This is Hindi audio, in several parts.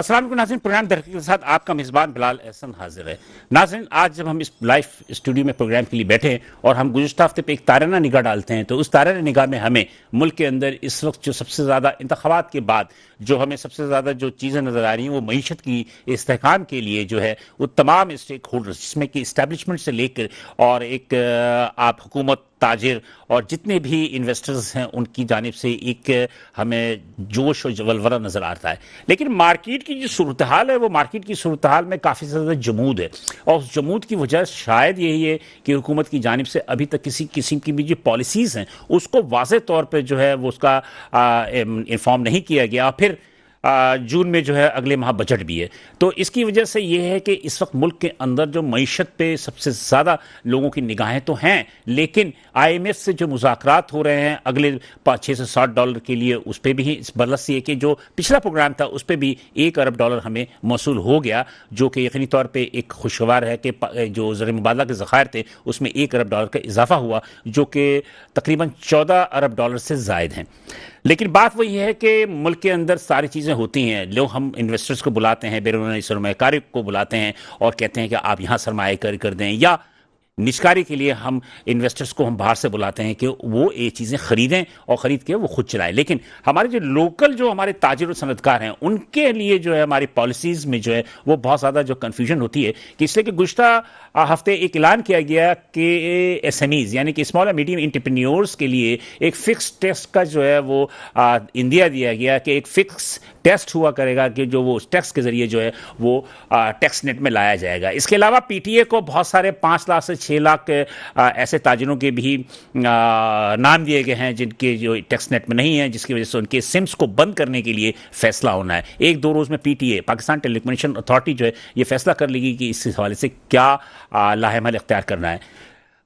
अस्सलाम वालेकुम नाज़रीन, प्रोग्राम दरअसल के साथ आपका मेज़बान बिलाल एहसन हाजिर है। नाज़रीन, आज जब हम इस लाइव स्टूडियो में प्रोग्राम के लिए बैठे हैं और हम गुज़िश्ता हफ्ते पे एक ताराना निगाह डालते हैं, तो उस ताराना निगाह में हमें मुल्क के अंदर इस वक्त जो सबसे ज़्यादा इंतखाबात के बाद जो हमें सबसे ज़्यादा जो चीज़ें नज़र आ रही हैं वो मईशत की इस्तेहकाम के लिए जो है वो तमाम स्टेक होल्डर्स, जिसमें कि इस्टेब्लिशमेंट से लेकर और एक आप हुकूमत, ताजिर और जितने भी इन्वेस्टर्स हैं उनकी जानिब से एक हमें जोश और वलवला नज़र आता है। लेकिन मार्केट की जो सूरत हाल है वो मार्केट की सूरत हाल में काफ़ी ज़्यादा जमूद है, और उस जमूद की वजह शायद यही है कि हुकूमत की जानिब से अभी तक किसी किस्म की भी जो पॉलिसीज़ हैं उसको वाज़े तौर पर जो है वो उसका इन्फॉर्म नहीं किया गया। फिर जून में जो है अगले माह बजट भी है, तो इसकी वजह से ये है कि इस वक्त मुल्क के अंदर जो मईशत पे सबसे ज़्यादा लोगों की निगाहें तो हैं, लेकिन IMF से जो मुज़ाकरात हो रहे हैं अगले 6 से 7 डॉलर के लिए, उस पर भी इस बरस ये कि जो पिछला प्रोग्राम था उस पर भी $1 अरब हमें मौसूल हो गया, जो कि यकीनी तौर पर एक खुशगवार है कि जो ज़र मुबादला के ज़खायर थे उसमें $1 अरब का इजाफा हुआ, जो कि तकरीबन $14 अरब से ज़ायद हैं। लेकिन बात वही है कि मुल्क के अंदर सारी चीज़ें होती हैं, लोग हम इन्वेस्टर्स को बुलाते हैं, बैरूनी सरमायाकारी को बुलाते हैं और कहते हैं कि आप यहाँ सरमायाकारी कर दें, या निष्कारी के लिए हम इन्वेस्टर्स को हम बाहर से बुलाते हैं कि वो ये चीज़ें खरीदें और ख़रीद के वो खुद चलाएं। लेकिन हमारे जो लोकल जो हमारे ताजिर और सनतकार हैं उनके लिए जो है हमारी पॉलिसीज़ में जो है वो बहुत ज़्यादा जो कन्फ्यूजन होती है, कि इसलिए कि गुज़श्ता हफ्ते एक ऐलान किया गया कि SMEs यानी कि स्मॉल एंड मीडियम एंटरप्रेन्योर्स के लिए एक फ़िक्स टेस्ट का जो है वो इंदिया दिया गया कि एक फ़िक्स टेस्ट हुआ करेगा कि जो वो टैक्स के ज़रिए जो है वो टैक्स नेट में लाया जाएगा। इसके अलावा PTA को बहुत सारे 5 लाख से 6 लाख ऐसे ताजिरों के भी नाम दिए गए हैं जिनके जो टैक्स नेट में नहीं है, जिसकी वजह से उनके सिम्स को बंद करने के लिए फैसला होना है। 1-2 रोज़ में PTA पाकिस्तान टेलीकम्युनिकेशन अथॉरिटी जो है ये फैसला कर लेगी कि इस हवाले से क्या लाहेमल इख्तियार करना है।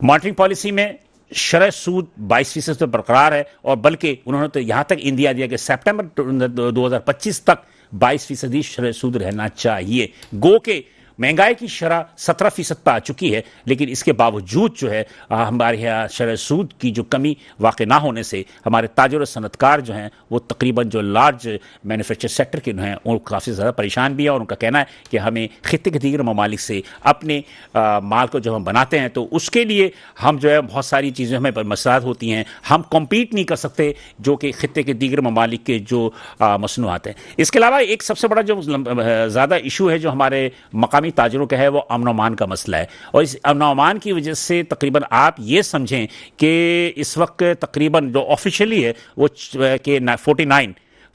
मॉनिटरिंग पॉलिसी में शरह सूद 22% तो बरकरार है, और बल्कि उन्होंने तो यहां तक इंदिया दिया कि सितंबर 2025 तक 22% शरह सूद रहना चाहिए। गो के महंगाई की शरह 17% पर आ चुकी है, लेकिन इसके बावजूद जो है हमारे यहाँ शरह सूद की जो कमी वाक़ई ना होने से हमारे ताजिर और सनतकार जो हैं वो तकरीबन जो लार्ज मैन्युफैक्चर सेक्टर के हैं वो काफ़ी ज़्यादा परेशान भी है, और उनका कहना है कि हमें खित्ते के दीगर ममालिक से अपने माल को जब हम बनाते हैं तो उसके लिए हम जो है बहुत सारी चीज़ें हमें मसलाहत होती हैं, हम कम्पीट नहीं कर सकते जो कि खित्ते के दीगर ममालिक के जो मसनूआत हैं। इसके अलावा एक सबसे बड़ा जो ज़्यादा इशू है जो हमारे मकामी ताजिरों का है वो अमन अमान का मसला है, और इस अमन अमान की वजह से तकरीबन आप ये समझें कि इस वक्त तकरीबन जो ऑफिशियली है वो कि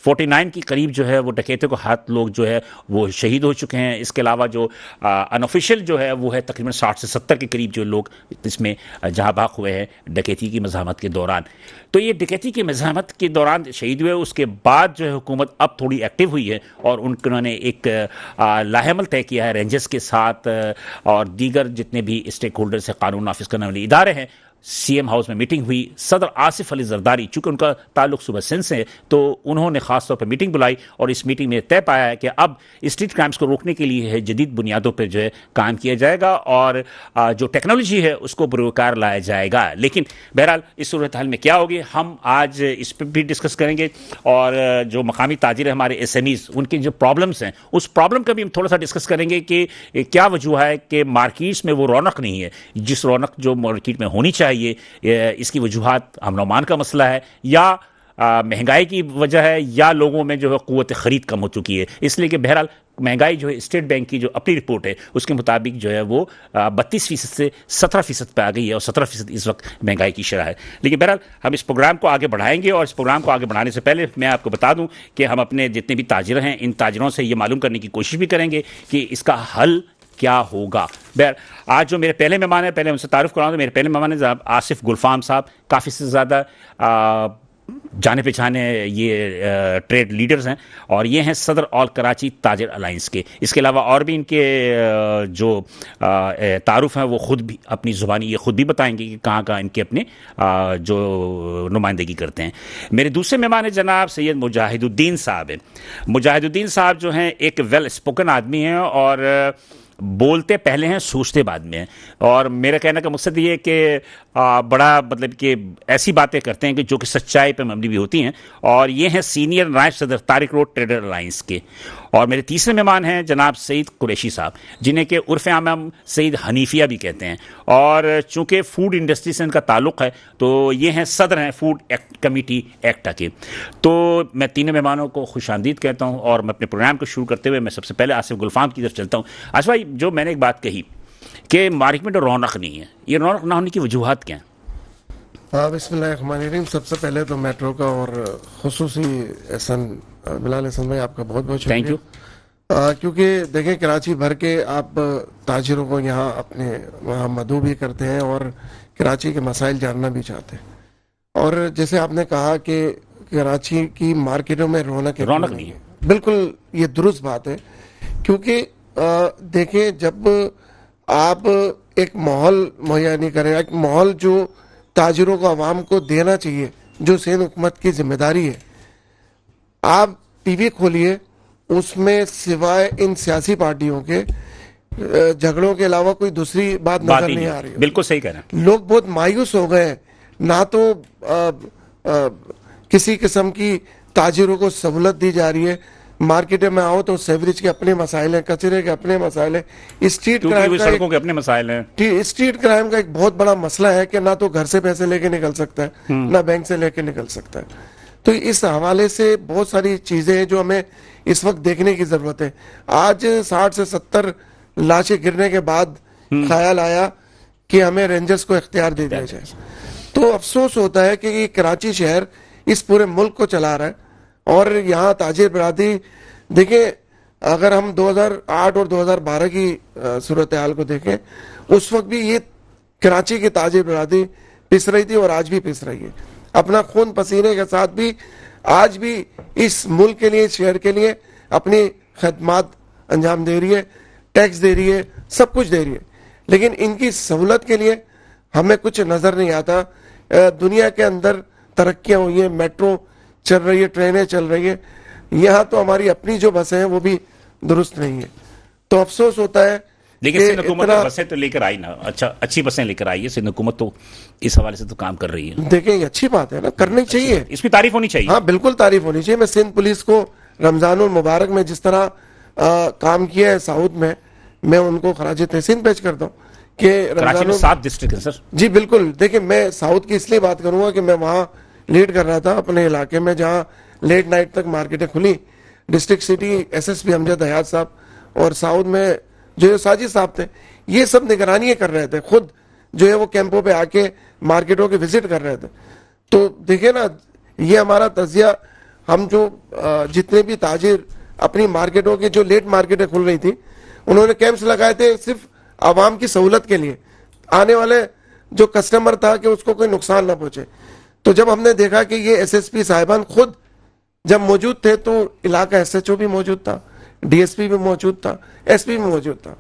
49 के करीब जो है वो डकैतों को हाथ लोग जो है वो शहीद हो चुके हैं। इसके अलावा जो अनऑफिशियल जो है वो है तकरीबन 60 से 70 के करीब जो लोग इसमें जहाँ बाग हुए हैं डकैती की मज़ाहमत के दौरान। तो ये डकैती की मज़ाहमत के दौरान शहीद हुए, उसके बाद जो है हुकूमत अब थोड़ी एक्टिव हुई है और उन्होंने एक लाहेमल तय किया है रेंजर्स के साथ और दीगर जितने भी स्टेक होल्डर से कानून नाफिज करने वाले इदारे हैं। CM हाउस में मीटिंग हुई, सदर आसिफ अली जरदारी, चूंकि उनका ताल्लुक सुबह सिंध से, तो उन्होंने खास तौर पर मीटिंग बुलाई और इस मीटिंग में तय पाया है कि अब स्ट्रीट क्राइम्स को रोकने के लिए जदीद बुनियादों पर जो है काम किया जाएगा और जो टेक्नोलॉजी है उसको बुरुकार लाया जाएगा। लेकिन बहरहाल इस सूरत हाल में क्या होगी हम आज इस पर भी डिस्कस करेंगे, और जो मकामी ताजिर है हमारे SMEs उनके जो प्रॉब्लम्स हैं उस प्रॉब्लम का भी हम थोड़ा सा डिस्कस करेंगे कि क्या वजह है कि मार्केट्स में वो रौनक नहीं है जिस रौनक जो मार्केट में होनी चाहिए। इसकी वजूहात अमन अमान का मसला है, या महंगाई की वजह है, या लोगों में जो है क़ुव्वत ख़रीद कम हो चुकी है। इसलिए कि बहरहाल महंगाई जो है स्टेट बैंक की जो अपनी रिपोर्ट है उसके मुताबिक जो है वो 32% से 17% पे आ गई है, और 17% इस वक्त महंगाई की शरह है। लेकिन बहरहाल हम इस प्रोग्राम को आगे बढ़ाएंगे, और इस प्रोग्राम को आगे बढ़ाने से पहले मैं आपको बता दूं कि हम अपने जितने भी ताजिर हैं इन ताजिरों से ये मालूम करने की कोशिश भी करेंगे कि इसका हल क्या होगा। बहर आज जो मेरे पहले मेहमान हैं, पहले उनसे तारुफ कराऊँ तो मेरे पहले मेहमान हैं आसिफ गुलफाम साहब, काफ़ी से ज़्यादा जाने पहचाने ये ट्रेड लीडर्स हैं, और ये हैं सदर ऑल कराची ताजिर अलायंस के। इसके अलावा और भी इनके जो तारुफ हैं वो ख़ुद भी अपनी ज़ुबानी ये ख़ुद भी बताएंगे कि कहाँ कहाँ इनके अपने जो नुमाइंदगी करते हैं। मेरे दूसरे मेहमान हैं जनाब सैयद मुजाहिदुद्दीन साहब हैं। मुजाहिदुद्दीन साहब जो हैं एक वेल स्पोकन आदमी हैं और बोलते पहले हैं सोचते बाद में हैं, और मेरा कहने का मकसद ये है कि बड़ा मतलब कि ऐसी बातें करते हैं कि जो कि सच्चाई पर मबनी भी होती हैं, और ये हैं सीनियर नायब सदर तारिक रोड ट्रेडर अलायंस के। और मेरे तीसरे मेहमान हैं जनाब सईद कुरैशी साहब, जिन्हें के उर्फ आम हम सईद हनीफिया भी कहते हैं, और चूंकि फूड इंडस्ट्री से इनका ताल्लुक है तो ये हैं सदर हैं फूड एक्ट कमेटी एक्टा के। तो मैं तीनों मेहमानों को खुशामदीद कहता हूँ और मैं अपने प्रोग्राम को शुरू करते हुए मैं सबसे पहले आसिफ गुलफाम की तरफ चलता हूँ। आसिफ भाई, जो मैंने एक बात कही कि मार्केट में तो रौनक नहीं है, ये रौनक ना होने की वजूहत क्या है? हाँ, बिस्मिल्लाहिर्रहमानिर्रहीम। सबसे पहले तो मेट्रो का और खुसूसी एहसन बिलाल एहसन भाई आपका बहुत बहुत थैंक शुक्रिया। यू। क्योंकि देखें, कराची भर के आप ताजिरों को यहाँ अपने वहाँ मदऊ भी करते हैं और कराची के मसाइल जानना भी चाहते हैं। और जैसे आपने कहा कि कराची की मार्केटों में रौनक नहीं है, बिल्कुल ये दुरुस्त बात है। क्योंकि देखें, जब आप एक माहौल मुहैया नहीं करें, एक माहौल जो ताजिरों को आवाम को देना चाहिए, जो सिंध हुकूमत की जिम्मेदारी है, आप टीवी खोलिए, उसमें सिवाय इन सियासी पार्टियों के झगड़ों के अलावा कोई दूसरी बात नजर नहीं आ रही है। बिल्कुल सही कह रहे हैं। लोग बहुत मायूस हो गए हैं, ना तो किसी किस्म की ताजिरों को सहूलत दी जा रही है। मार्केट में आओ तो सेवरेज के अपने मसाइल हैं, कचरे के अपने मसाइल हैं, स्ट्रीट क्राइम का सड़कों के अपने मसाइल हैं। स्ट्रीट क्राइम का एक बहुत बड़ा मसला है कि ना तो घर से पैसे लेके निकल सकता है, ना बैंक से लेके निकल सकता है। तो इस हवाले से बहुत सारी चीजें हैं जो हमें इस वक्त देखने की जरूरत है। आज 60 से 70 लाशें गिरने के बाद ख्याल आया कि हमें रेंजर्स को इख्तियार दे दिया जाए। तो अफसोस होता है कि कराची शहर इस पूरे मुल्क को चला रहा है और यहाँ ताजिर बरादरी, देखिए, अगर हम 2008 और 2012 की सूरत हाल को देखें, उस वक्त भी ये कराची की ताजिर बरादरी पिस रही थी और आज भी पिस रही है। अपना खून पसीने के साथ भी आज भी इस मुल्क के लिए, इस शहर के लिए अपनी खदमात अंजाम दे रही है, टैक्स दे रही है, सब कुछ दे रही है। लेकिन इनकी सहूलत के लिए हमें कुछ नजर नहीं आता। दुनिया के अंदर तरक्कियां हुई हैं, मेट्रो चल रही है, ट्रेनें चल रही है, यहाँ तो हमारी अपनी जो बसें हैं वो भी दुरुस्त नहीं है। तो अफसोस होता है। लेकिन सिंध हुकूमत बसें तो लेकर आई ना, अच्छी बसें लेकर आई है सिंध हुकूमत, तो इस हवाले से तो काम कर रही है। देखें, ये अच्छी बात है ना, करनी चाहिए, इसकी तारीफ होनी चाहिए। हाँ, बिल्कुल तारीफ होनी चाहिए। मैं सिंध पुलिस को रमजानुल मुबारक में जिस तरह काम किया है साउथ में, मैं उनको खराज तहसीन पेश करता हूँ कि कराची में 7 डिस्ट्रिक्ट है सर। जी बिल्कुल। देखिए, मैं साउथ की इसलिए बात करूंगा कि मैं वहाँ लीड कर रहा था अपने इलाके में, जहाँ लेट नाइट तक मार्केटें खुली। डिस्ट्रिक्ट सिटी एसएसपी अमजद हयात साहब और साउथ में जो साजिद साहब थे, ये सब निगरानी कर रहे थे, खुद जो है वो कैंपों पे आके मार्केटों के विजिट कर रहे थे। तो देखिए ना, ये हमारा तजिया, हम जो जितने भी ताजिर अपनी मार्केटों की, जो लेट मार्केटें खुल रही थी, उन्होंने कैंप्स लगाए थे सिर्फ आवाम की सहूलत के लिए, आने वाले जो कस्टमर था कि उसको कोई नुकसान ना पहुंचे। तो जब हमने देखा कि ये एसएसपी साहिबान खुद जब मौजूद थे, तो इलाका एसएचओ भी मौजूद था, डीएसपी भी मौजूद था, एसपी भी मौजूद था।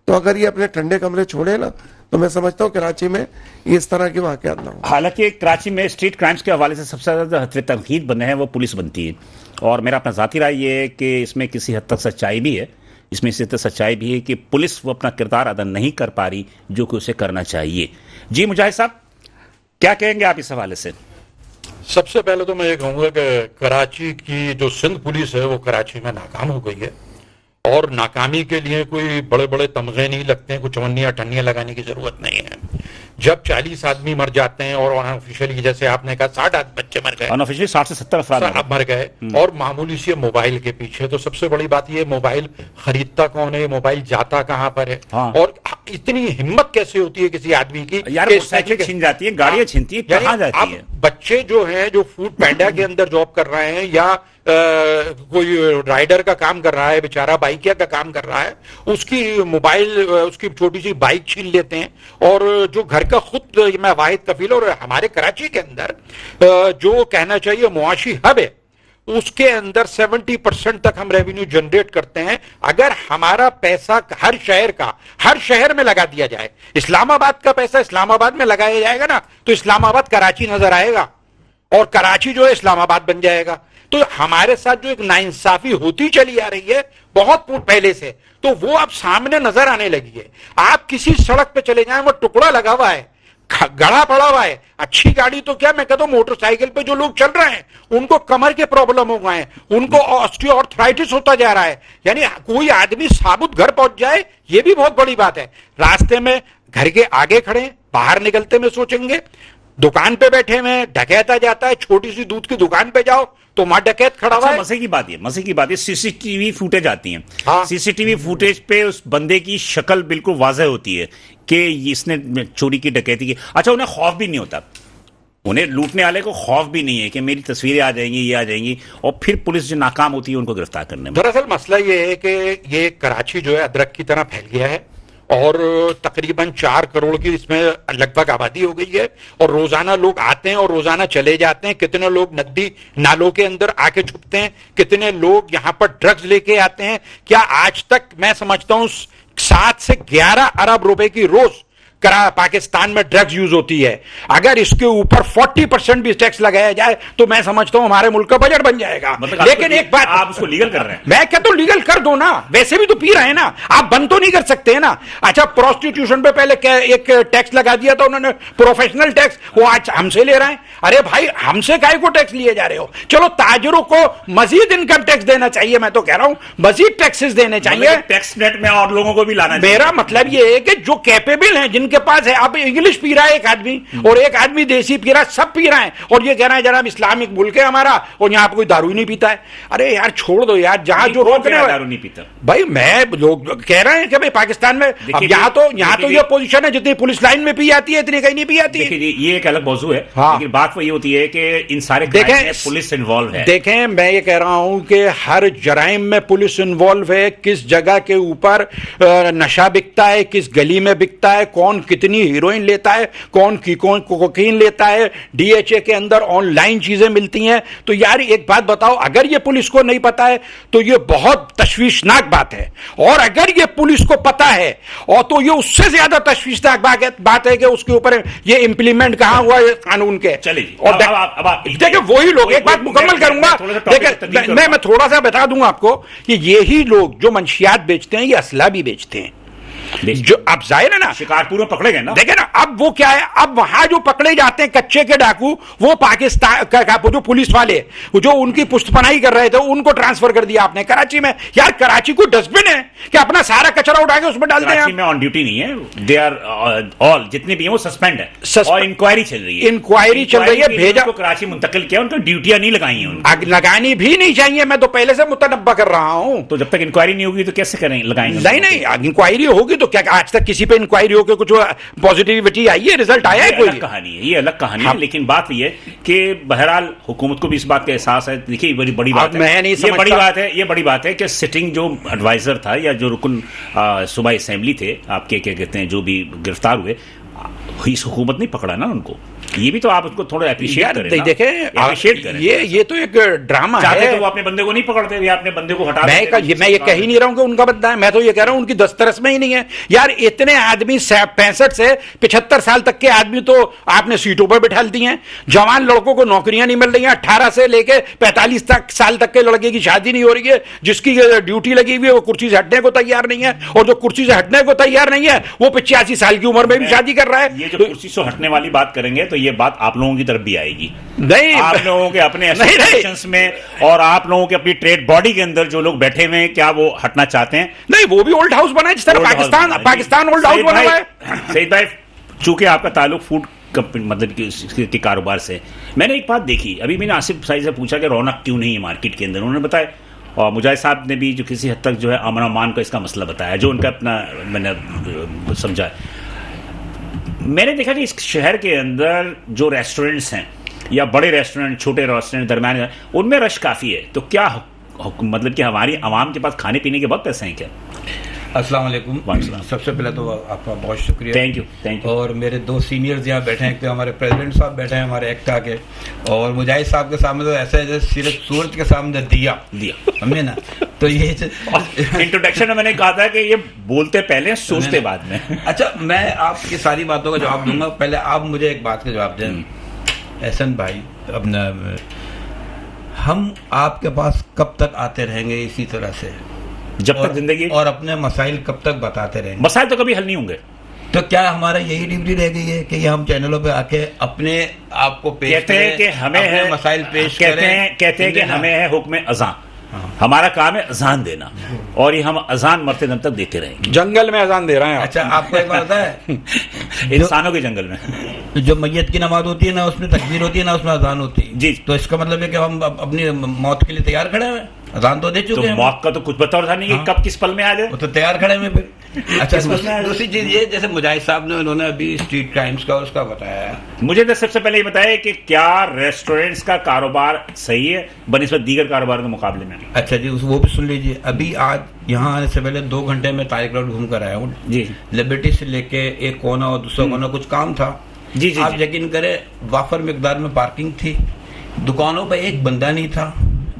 तो अगर ये अपने ठंडे कमरे छोड़े ना, तो मैं समझता हूँ कराची में ये इस तरह के वाकयात ना हो। हालांकि कराची में स्ट्रीट क्राइम्स के हवाले से सबसे ज्यादा तनकीद बने हैं वो पुलिस बनती है, और मेरा अपना जाती राय ये है कि इसमें किसी हद तक सच्चाई भी है, इसमें इसी तरह सच्चाई भी है कि पुलिस वो अपना किरदार अदा नहीं कर पा रही जो कि उसे करना चाहिए। जी मुजाहिद साहब, क्या कहेंगे आप इस हवाले से? सबसे पहले तो मैं ये कहूंगा कि कराची की जो सिंध पुलिस है वो कराची में नाकाम हो गई है, और नाकामी के लिए कोई बड़े बड़े तमगे नहीं लगते हैं, कुछ चवन्नियां टन्नियां लगाने की जरूरत नहीं है। जब 40 आदमी मर जाते हैं और अनऑफिशियली, जैसे आपने कहा, 60 बच्चे मर गए, अनऑफिशियली 60 से 70 अफराद मर गए, और मामूली से मोबाइल के पीछे। तो सबसे बड़ी बात ये, मोबाइल खरीदता कौन है, मोबाइल जाता कहाँ पर है, हाँ। और इतनी हिम्मत कैसे होती है किसी आदमी की यार, साइकिल छीन जाती है, गाड़ियां छीनती है, कहाँ जाती है? बच्चे जो हैं, जो फूड पैंडा के अंदर जॉब कर रहे हैं, या कोई राइडर का काम कर रहा है, बेचारा बाइकिया का काम कर रहा है, उसकी मोबाइल, उसकी छोटी सी बाइक छीन लेते हैं। और जो घर का खुद, मैं वाहिद कफील, और हमारे कराची के अंदर जो कहना चाहिए मुआशी हब है, उसके अंदर 70% तक हम रेवेन्यू जनरेट करते हैं। अगर हमारा पैसा हर शहर का, हर शहर में लगा दिया जाए, इस्लामाबाद का पैसा इस्लामाबाद में लगाया जाएगा ना, तो इस्लामाबाद कराची नजर आएगा, और कराची जो है इस्लामाबाद बन जाएगा। तो हमारे साथ जो एक नाइंसाफी होती चली आ रही है बहुत पहले से, तो वो अब सामने नजर आने लगी है। आप किसी सड़क पे चले जाएं, वो टुकड़ा लगा हुआ है, गड़ा पड़ा हुआ है। अच्छी गाड़ी तो क्या, मैं कहता हूं मोटरसाइकिल पे जो लोग चल रहे हैं उनको कमर के प्रॉब्लम हो गए हैं, उनको ऑस्टियोआर्थराइटिस होता जा रहा है। यानी कोई आदमी साबुत घर पहुंच जाए, ये भी बहुत बड़ी बात है। रास्ते में घर के आगे खड़े, बाहर निकलते में सोचेंगे, दुकान पे बैठे हुए डकैत आ जाता है, छोटी सी दूध की दुकान पे जाओ तो वहां डकैत खड़ा हुआ है। मजे की बात है सीसीटीवी फुटेज आती है। हाँ। सीसीटीवी फुटेज पे उस बंदे की शक्ल बिल्कुल वाज़ेह होती है कि इसने चोरी की, डकैती की। अच्छा, उन्हें खौफ भी नहीं होता, उन्हें लूटने वाले को खौफ भी नहीं है कि मेरी तस्वीरें आ जाएंगी, ये आ जाएंगी, और फिर पुलिस जो नाकाम होती है उनको गिरफ्तार करने में। दरअसल मसला ये है कि ये कराची जो है अदरक की तरह फैल गया है और तकरीबन 4 करोड़ की इसमें लगभग आबादी हो गई है और रोजाना लोग आते हैं और रोजाना चले जाते हैं। कितने लोग नदी नालों के अंदर आके छुपते हैं, कितने लोग यहां पर ड्रग्स लेके आते हैं। क्या आज तक मैं समझता हूं 7 से 11 अरब रुपए की रोज पाकिस्तान में ड्रग्स यूज होती है। अगर इसके ऊपर 40% भी टैक्स लगाया जाए तो मैं समझता हूं हमारे मुल्क का बजट बन जाएगा। मतलब लेकिन एक बात, आप उसको लीगल कर रहे हैं। मैं कहता हूं लीगल कर दो ना, वैसे भी तो पी रहे हैं ना, आप बंद तो नहीं कर सकते हैं ना। अच्छा, प्रोस्टिट्यूशन पे पहले एक टैक्स लगा दिया था उन्होंने, प्रोफेशनल टैक्स, वो आज हमसे ले रहे हैं। अरे भाई, हमसे काहे को टैक्स लिए जा रहे हो? चलो ताजरों को मजीद इनकम टैक्स देना चाहिए, मैं तो कह रहा हूं मजीद टैक्सेस देने चाहिए। टैक्स नेट में और लोगों को भी लाना चाहिए। मेरा मतलब ये है कि जो कैपेबल हैं, जिनके पास है, अब इंग्लिश पी रहा है एक आदमी और एक आदमी देसी पी रहा है, सब पी रहे हैं और ये कह रहा है जनाब इस्लामिक मुल्क है हमारा और यहां पर कोई दारू नहीं पीता है। अरे यार छोड़ दो यार, जहां जो रोकने दारू नहीं पीता भाई, मैं लोग कह रहे हैं कि भाई पाकिस्तान में अब यहां तो ये पोजीशन है, जितनी पुलिस लाइन में पी जाती है इतनी कहीं नहीं पी जाती है। ये एक अलग मौजू है। हाँ। लेकिन बात वही होती है कि इन सारे क्राइम में पुलिस इन्वॉल्व है। देखें, मैं ये कह रहा हूं कि हर जराइम में पुलिस इन्वॉल्व है। किस जगह के ऊपर नशा बिकता है, किस गली में बिकता है, कौन कितनी हीरोइन लेता है, कौन कोकीन लेता है, डीएचए के अंदर ऑनलाइन चीजें मिलती हैं। तो यार एक बात बताओ, अगर ये पुलिस को नहीं पता है तो ये बहुत तशवीशनाक बात है, और अगर ये पुलिस को पता है और तो ये उससे ज्यादा तशवीशनाक बात है कि उसके ऊपर ये इंप्लीमेंट कहां हुआ है कानून के। चलिए, और देखिए वही लोग, एक बात मुकम्मल करूंगा, देखिए मैं थोड़ा सा बता दूंगा आपको कि यही लोग जो मंशियात बेचते हैं ये असला भी बेचते हैं। जो अब जाहिर है ना, शिकारपुर में पकड़े गए ना, देखे ना, अब वो क्या है, अब वहां जो पकड़े जाते हैं कच्चे के डाकू, वो पाकिस्तान जो पुलिस वाले जो उनकी पुष्टपनाही कर रहे थे उनको ट्रांसफर कर दिया आपने कराची में। यार कराची कोई डस्टबिन है कि अपना सारा कचरा उठा के उसमें डाल दें? कराची में ऑन ड्यूटी नहीं है, दे आर ऑल जितने भी हैं वो सस्पेंड है और इंक्वायरी चल रही है। इंक्वायरी चल रही है, भेजा को कराची मुंतकिल किया, उनको ड्यूटियां नहीं लगाई हैं, लगानी भी नहीं चाहिए। मैं तो पहले से मुतनब्बा कर रहा हूं। तो जब तक इंक्वायरी नहीं होगी तो कैसे करें, लगाएंगे? नहीं, इंक्वायरी होगी तो क्या आज तक किसी पे इंक्वायरी होकर कुछ पॉजिटिविटी आई है, रिजल्ट आया है? कोई कहानी है, ये अलग कहानी है। लेकिन बात ये है कि बहरहाल हुकूमत को भी इस बात का एहसास है। देखिए बड़ी बात है, ये बड़ी बात है कि सिटिंग जो एडवाइजर था या जो रुकन सूबाई असेंबली थे आपके, क्या कहते हैं, जो भी गिरफ्तार हुए, इस हुकूमत नहीं पकड़ा ना उनको। ये भी तो आप उसको थोड़ा अप्रिशिएट करें। देखें, अप्रिशिएट करें। ये तो एक ड्रामा है। तो वो अपने बंदे को नहीं पकड़ते, ये अपने बंदे को हटा देते। मैं ये कह ही नहीं रहा हूं कि उनका बंदा है, मैं तो ये कह रहा हूं उनकी दस्तरस में ही नहीं है। यार इतने आदमी 65 से 75 साल तक के आदमी तो आपने सीटों पर बिठा दिए हैं। जवान लड़कों को नौकरियां नहीं मिल रही हैं। 18 से लेके 45 साल तक के लड़के की शादी नहीं हो रही है। जिसकी ड्यूटी लगी हुई है वो कुर्सी से हटने को तैयार नहीं है, और जो कुर्सी से हटने को तैयार नहीं है वो 85 साल की उम्र में भी शादी कर रहा है। ये जो कुर्सी से हटने वाली बात करेंगे तो ये बात आप लोगों की तरफ भी आएगी। नहीं, आप लोगों के अपने एसोसिएशंस में और आप लोगों के अपनी ट्रेड बॉडी के अंदर जो लोग बैठे हुए हैं, क्या वो हटना चाहते हैं? नहीं, वो भी ओल्ड हाउस बना है जिस तरह पाकिस्तान ओल्ड हाउस बना हुआ है। सईद भाई, चूंकि आपका ताल्लुक फूड मतलब के कारोबार से, मैंने एक बात देखी, अभी मैंने आसिफ भाई से पूछा कि रौनक क्यों नहीं है मार्केट के अंदर, उन्होंने बताया, और मुजाहिद साहब ने भी जो किसी हद तक जो है अमन अमान का इसका मसला बताया, जो उनका अपना मैंने समझा। मैंने देखा कि इस शहर के अंदर जो रेस्टोरेंट्स हैं, या बड़े रेस्टोरेंट, छोटे रेस्टोरेंट, दरमियान, उनमें रश काफ़ी है। तो क्या मतलब कि हमारी आवाम के पास खाने पीने के बहुत पैसे हैं क्या? अस्सलाम वालेकुम। सबसे पहले तो आपका बहुत शुक्रिया, थैंक यू। और मेरे 2 सीनियर्स यहाँ बैठे हैं, तो हमारे प्रेसिडेंट साहब बैठे हैं हमारे एक्टा के, और मुजाहिद साहब के सामने तो ऐसा है जैसे सिर्फ सूरज के सामने दिया हमने ना। तो ये इंट्रोडक्शन में मैंने कहा था कि ये बोलते पहले सोचते बाद में। अच्छा, मैं आपकी सारी बातों का जवाब दूंगा, पहले आप मुझे एक बात का जवाब दें। एहसन भाई, अपना हम आपके पास कब तक आते रहेंगे इसी तरह से, जब तक जिंदगी, और अपने मसाइल कब तक बताते रहेंगे? मसाइल तो कभी हल नहीं होंगे। तो क्या हमारा यही ड्यूटी रह गई है कि हम चैनलों पे आके अपने आप को पेश कहते हैं कि हमें अपने है मसाइल पेश कहते हैं कि हमें है हुक्म अज़ान, हमारा काम है अजान देना, और ये हम अजान मरते दम तक देते रहेंगे। जंगल में अजान दे रहे हैं आप। अच्छा, आपको एक बात है इंसानों के जंगल में जो मैयत की नमाज होती है ना उसमें तकबीर होती है ना उसमें अजान होती है जी। तो इसका मतलब है कि हम अपनी मौत के लिए तैयार खड़े हैं, अजान तो दे चुके हैं। मौत का तो कुछ पता था नहीं कि कब किस पल में आ जाए, वो तो तैयार खड़े हैं फिर। अच्छा, दूसरी चीज ये, जैसे मुजाहिद साहब ने उन्होंने अभी स्ट्रीट क्राइम्स का उसका बताया, मुझे तो सबसे पहले ये बताया कि क्या रेस्टोरेंट्स का कारोबार सही है बनिस्बत दीगर कारोबार के मुकाबले में। अच्छा जी, वो भी सुन लीजिए। अभी आज यहाँ आने से पहले 2 घंटे में तारिक रोड घूम कर आया हूँ जी। लिबर्टी से लेके एक कोना और दूसरा कोना कुछ काम था जी। आप यकीन करें वाफर मिकदार में पार्किंग थी, दुकानों पे एक बंदा नहीं था,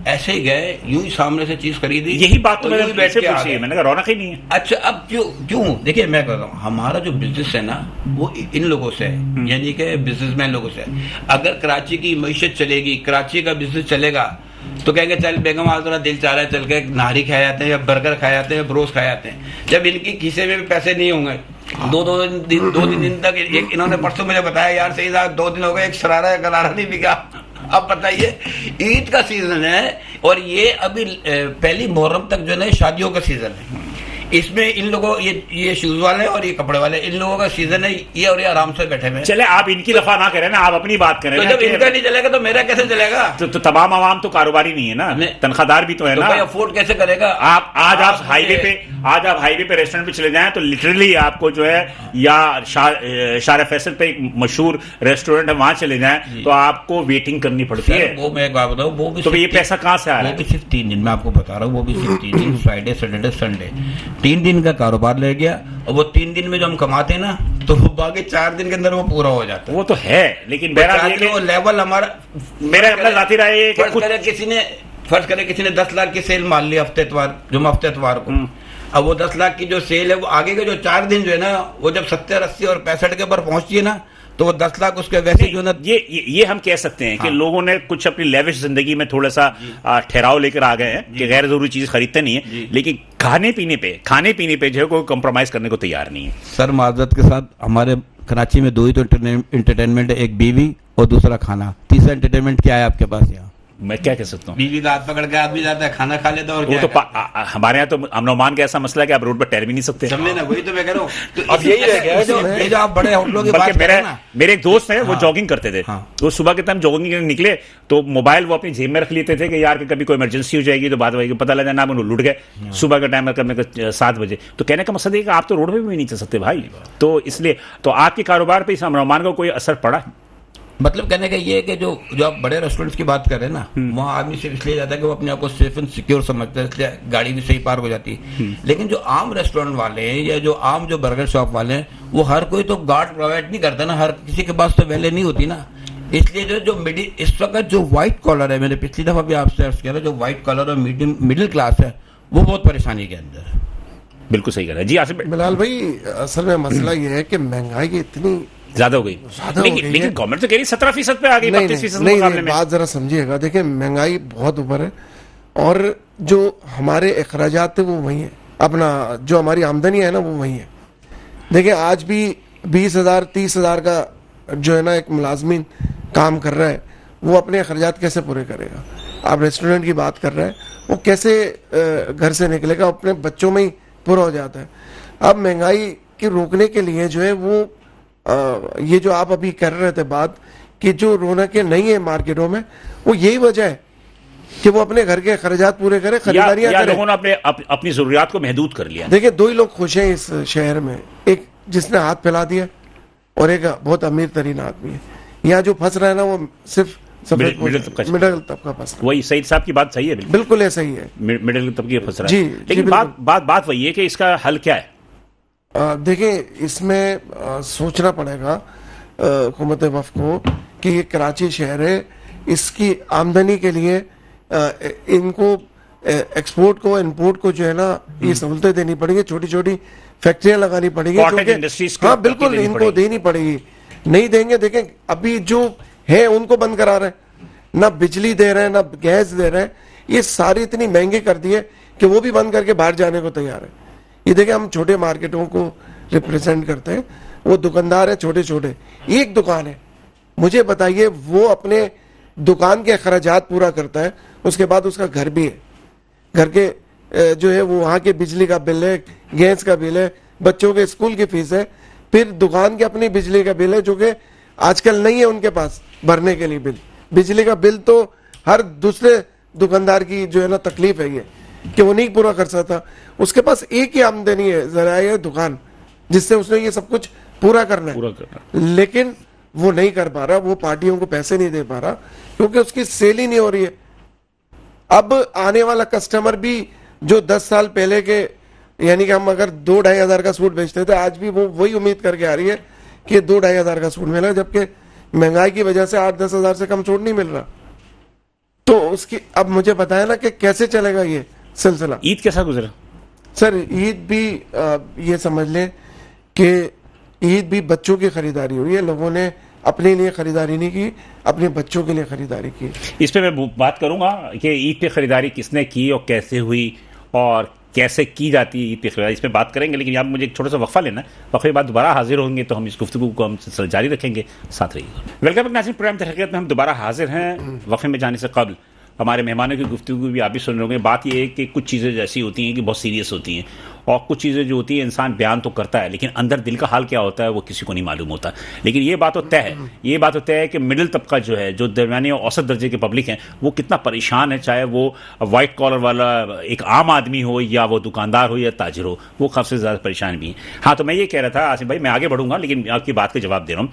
ऐसे ही गए, यूं ही सामने से चीज खरीदी। यही बात तो मैंने वैसे पूछी है, मैंने कहा रौनक ही नहीं है। अच्छा, अब क्यों देखिए, मैं कह रहा हूँ हमारा जो बिजनेस है ना वो इन लोगों से है, यानी कि बिजनेसमैन लोगों से है। अगर कराची की मईशत चलेगी, कराची का बिजनेस चलेगा, तो कहेंगे चल बेगम आज थोड़ा दिल चाह रहा है, चल के नारी खाए जाते हैं या बर्गर खाए जाते हैं या ब्रोस खाए जाते हैं। जब इनकी खीसे में भी पैसे नहीं होंगे, दो तीन दिन तक इन्होंने परसों मुझे बताया, यार सही साहब 2 दिन हो गए, एक शरारा गलारा नहीं बिका। अब बताइए, ईद का सीजन है और ये अभी पहली मुहर्रम तक जो है शादियों का सीजन है। इसमें इन लोगों ये शूज वाले और ये कपड़े वाले, इन लोगों का सीजन है ये, और ये आराम से बैठे हुए। चले आप इनकी दफा ना करें ना, आप अपनी बात करें। तो जब इनका नहीं चलेगा तो मेरा कैसे चलेगा? तो तमाम आवाम तो कारोबारी नहीं है ना, तनख्वाहदार भी तो है ना, अफोर्ड कैसे करेगा? आप हाईवे पे रेस्टोरेंट पे चले जाएं तो लिटरली आपको जो है, या शारा फैसल पे एक मशहूर रेस्टोरेंट है वहां चले जाएं तो आपको वेटिंग करनी पड़ती है। वो मैं एक बात बताऊं, वो भी तो ये पैसा कहां से आ रहा है? वो भी सिर्फ 3 दिन, मैं आपको बता रहा हूँ, वो भी सिर्फ 3 दिन, फ्राइडे सैटरडे संडे 3 दिन का कारोबार ले गया। और वो 3 दिन में जो हम कमाते हैं ना, तो वो बाकी 4 दिन के अंदर वो पूरा हो जाता है। वो तो है, लेकिन वो लेवल हमारा, मेरा अपना जाती रहा है। फर्ज करे किसी ने 10 लाख की सेल मान ली हफ्ते एतवार को, अब वो 10 लाख की जो सेल है, वो आगे के जो 4 दिन जो है ना, वो जब 70, 80 और 65 के ऊपर पहुंचती है ना, तो वो 10 लाख उसके वैसे जो ना, ये हम कह सकते हैं कि लोगों ने कुछ अपनी लेविश जिंदगी में थोड़ा सा ठहराव लेकर आ गए हैं कि गैर जरूरी चीज खरीदते नहीं है, लेकिन खाने पीने पे जो है कोई कॉम्प्रोमाइज करने को तैयार नहीं है। सर माजरत के साथ, हमारे कराची में 2 ही तो एंटरटेनमेंट है, एक बीवी और दूसरा खाना। तीसरा एंटरटेनमेंट क्या है आपके पास यहाँ? मैं क्या कह सकता हूँ, बीवी का हाथ पकड़ के आदमी जाता है, खाना खा लेता है, और वो तो हमारे यहाँ तो अमन का ऐसा मसला है कि आप रोड पर टहल भी नहीं सकते। समझे ना, वही तो मैं कह रहा हूँ। तो अब यही रह गया है जो आप बड़े होटलों की बात कर रहे हैं ना। मेरे एक दोस्त है, वो जॉगिंग करते थे, तो सुबह के टाइम जॉगिंग करने निकले तो मोबाइल वो अपनी जेब में रख लेते थे कि यार कभी कोई इमरजेंसी हो जाएगी तो बात होगी, पता लगा ना लुट गए सुबह के टाइम में 7 बजे। तो कहने का मकसद है कि आप तो रोड पे भी नहीं चल सकते भाई, तो इसलिए तो आपके कारोबार पे इस अमन का कोई असर पड़ा? मतलब कहने का ये है कि जो आप बड़े रेस्टोरेंट्स की बात कर रहे हैं ना, वहाँ आदमी सिर्फ इसलिए जाता है कि वो अपने आप को सेफ एंड सिक्योर समझता है, इसलिए गाड़ी भी सही पार्क हो जाती है। लेकिन जो आम रेस्टोरेंट वाले हैं या जो आम जो बर्गर शॉप वाले हैं, वो हर कोई तो गार्ड प्रोवाइड नहीं करता ना, हर किसी के पास तो वैले नहीं होती ना। इसलिए जो इस वक्त जो व्हाइट कॉलर है, मैंने पिछली दफा भी आपसे अर्ज किया था, जो व्हाइट कॉलर और मिडिल क्लास है, वो बहुत परेशानी के अंदर है। बिल्कुल सही कह रहा है जी आसिफ बिलाल भाई। असल में मसला ये है कि महंगाई इतनी ज्यादा हो गई, लेकिन गवर्नमेंट तो कह रही 17% पे आ गई, 32% मुकाबले में। बात जरा समझिएगा, देखिए महंगाई बहुत ऊपर है और जो हमारे अखराजात है वो वही है, अपना जो हमारी आमदनी है ना वो वही है। देखिए आज भी 20,000 30,000 का जो है ना एक मुलाजमीन काम कर रहा है, वो अपने अखराजात कैसे पूरे करेगा? आप रेस्टोरेंट की बात कर रहे हैं, वो कैसे घर से निकलेगा? अपने बच्चों में ही पूरा हो जाता है। अब महंगाई की रोकने के लिए जो है वो ये जो आप अभी कर रहे थे बात कि जो रौनकें नहीं है मार्केटों में, वो यही वजह है कि वो अपने घर के खर्चात पूरे करे, खरीदारियां करे। लोगों ने अपनी जरूरियात को महदूद कर लिया। देखिए 2 ही लोग खुश हैं इस शहर में, एक जिसने हाथ फैला दिया और एक बहुत अमीर तरीन आदमी है। यहाँ जो फंस रहा है ना वो सिर्फ मिडिल तबका फंस रहा है। वही सईद साहब की बात सही है, बिल्कुल ऐसा ही है, मिडिल तबके फंस रहा है। जी, लेकिन बात वही है कि इसका हल क्या है? देखिए इसमें सोचना पड़ेगा हुकूमत वफ़ को कि ये कराची शहर है, इसकी आमदनी के लिए इनको एक्सपोर्ट को इम्पोर्ट को जो है ना ये सहूलतें देनी पड़ेंगी, छोटी छोटी फैक्ट्रियां लगानी पड़ेगी। हाँ बिल्कुल इनको देनी पड़ेगी, नहीं देंगे देखें अभी जो है उनको बंद करा रहे हैं, ना बिजली दे रहे हैं ना गैस दे रहे हैं, ये सारी इतनी महंगी कर दी है कि वो भी बंद करके बाहर जाने को तैयार है। ये देखें हम छोटे मार्केटों को रिप्रेजेंट करते हैं, वो दुकानदार है छोटे छोटे, एक दुकान है, मुझे बताइए वो अपने दुकान के अखराजात पूरा करता है, उसके बाद उसका घर भी है, घर के जो है वो वहाँ के बिजली का बिल है, गैस का बिल है, बच्चों के स्कूल की फीस है, फिर दुकान के अपनी बिजली का बिल है जो कि आजकल नहीं है उनके पास भरने के लिए बिल। बिजली का बिल तो हर दूसरे दुकानदार की जो है ना तकलीफ है ये कि वो नहीं पूरा कर सकता, उसके पास एक ही आमदनी है जराए दुकान, जिससे उसने ये सब कुछ पूरा करना है, लेकिन वो नहीं कर पा रहा, वो पार्टियों को पैसे नहीं दे पा रहा क्योंकि उसकी सेल ही नहीं हो रही है। अब आने वाला कस्टमर भी जो 10 साल पहले के, यानी कि हम अगर 2-2.5 हजार का सूट बेचते थे, आज भी वो वही उम्मीद करके आ रही है कि 2-2.5 हजार का सूट मिलेगा, जबकि महंगाई की वजह से 8-10 हजार से कम सूट नहीं मिल रहा। तो उसकी अब मुझे बताया ना कि कैसे चलेगा ये सिलसिला। ईद कैसा गुजरा सर? ईद भी ये समझ लें कि ईद भी बच्चों की खरीदारी हुई है, लोगों ने अपने लिए खरीदारी नहीं की, अपने बच्चों के लिए खरीदारी की। इस पे मैं बात करूंगा कि ईद पे खरीदारी किसने की और कैसे हुई और कैसे की जाती है ईद पे खरीदारी, इस पे बात करेंगे, लेकिन यहाँ मुझे एक छोटा सा वक्फा लेना है, वक्फे के बाद दोबारा हाजिर होंगे तो हम इस गुफ्तगू को हम जारी रखेंगे, साथ रहिएगा। वेलकम बैक नाज़रीन, प्रोग्राम तहरीर में हम दोबारा हाजिर हैं। वक्फे में जाने से कबल हमारे मेहमानों की गुफ्तगू भी आप भी सुन रहे होंगे। बात यह है कि कुछ चीज़ें ऐसी होती हैं कि बहुत सीरियस होती हैं और कुछ चीज़ें जो होती है इंसान बयान तो करता है, लेकिन अंदर दिल का हाल क्या होता है वो किसी को नहीं मालूम होता। लेकिन ये बात तो तय है, ये बात तो तय है कि मिडिल तबका जो है, जो दरमियानी और औसत दर्जे के पब्लिक हैं, वो कितना परेशान है, चाहे वो वाइट कॉलर वाला एक आम आदमी हो या वो दुकानदार हो या ताजिर हो, वो काफ़ी ज़्यादा परेशान भी हैं। हाँ, तो मैं ये कह रहा था आसिफ भाई, मैं आगे बढ़ूंगा लेकिन आपकी बात का जवाब दे रहा हूँ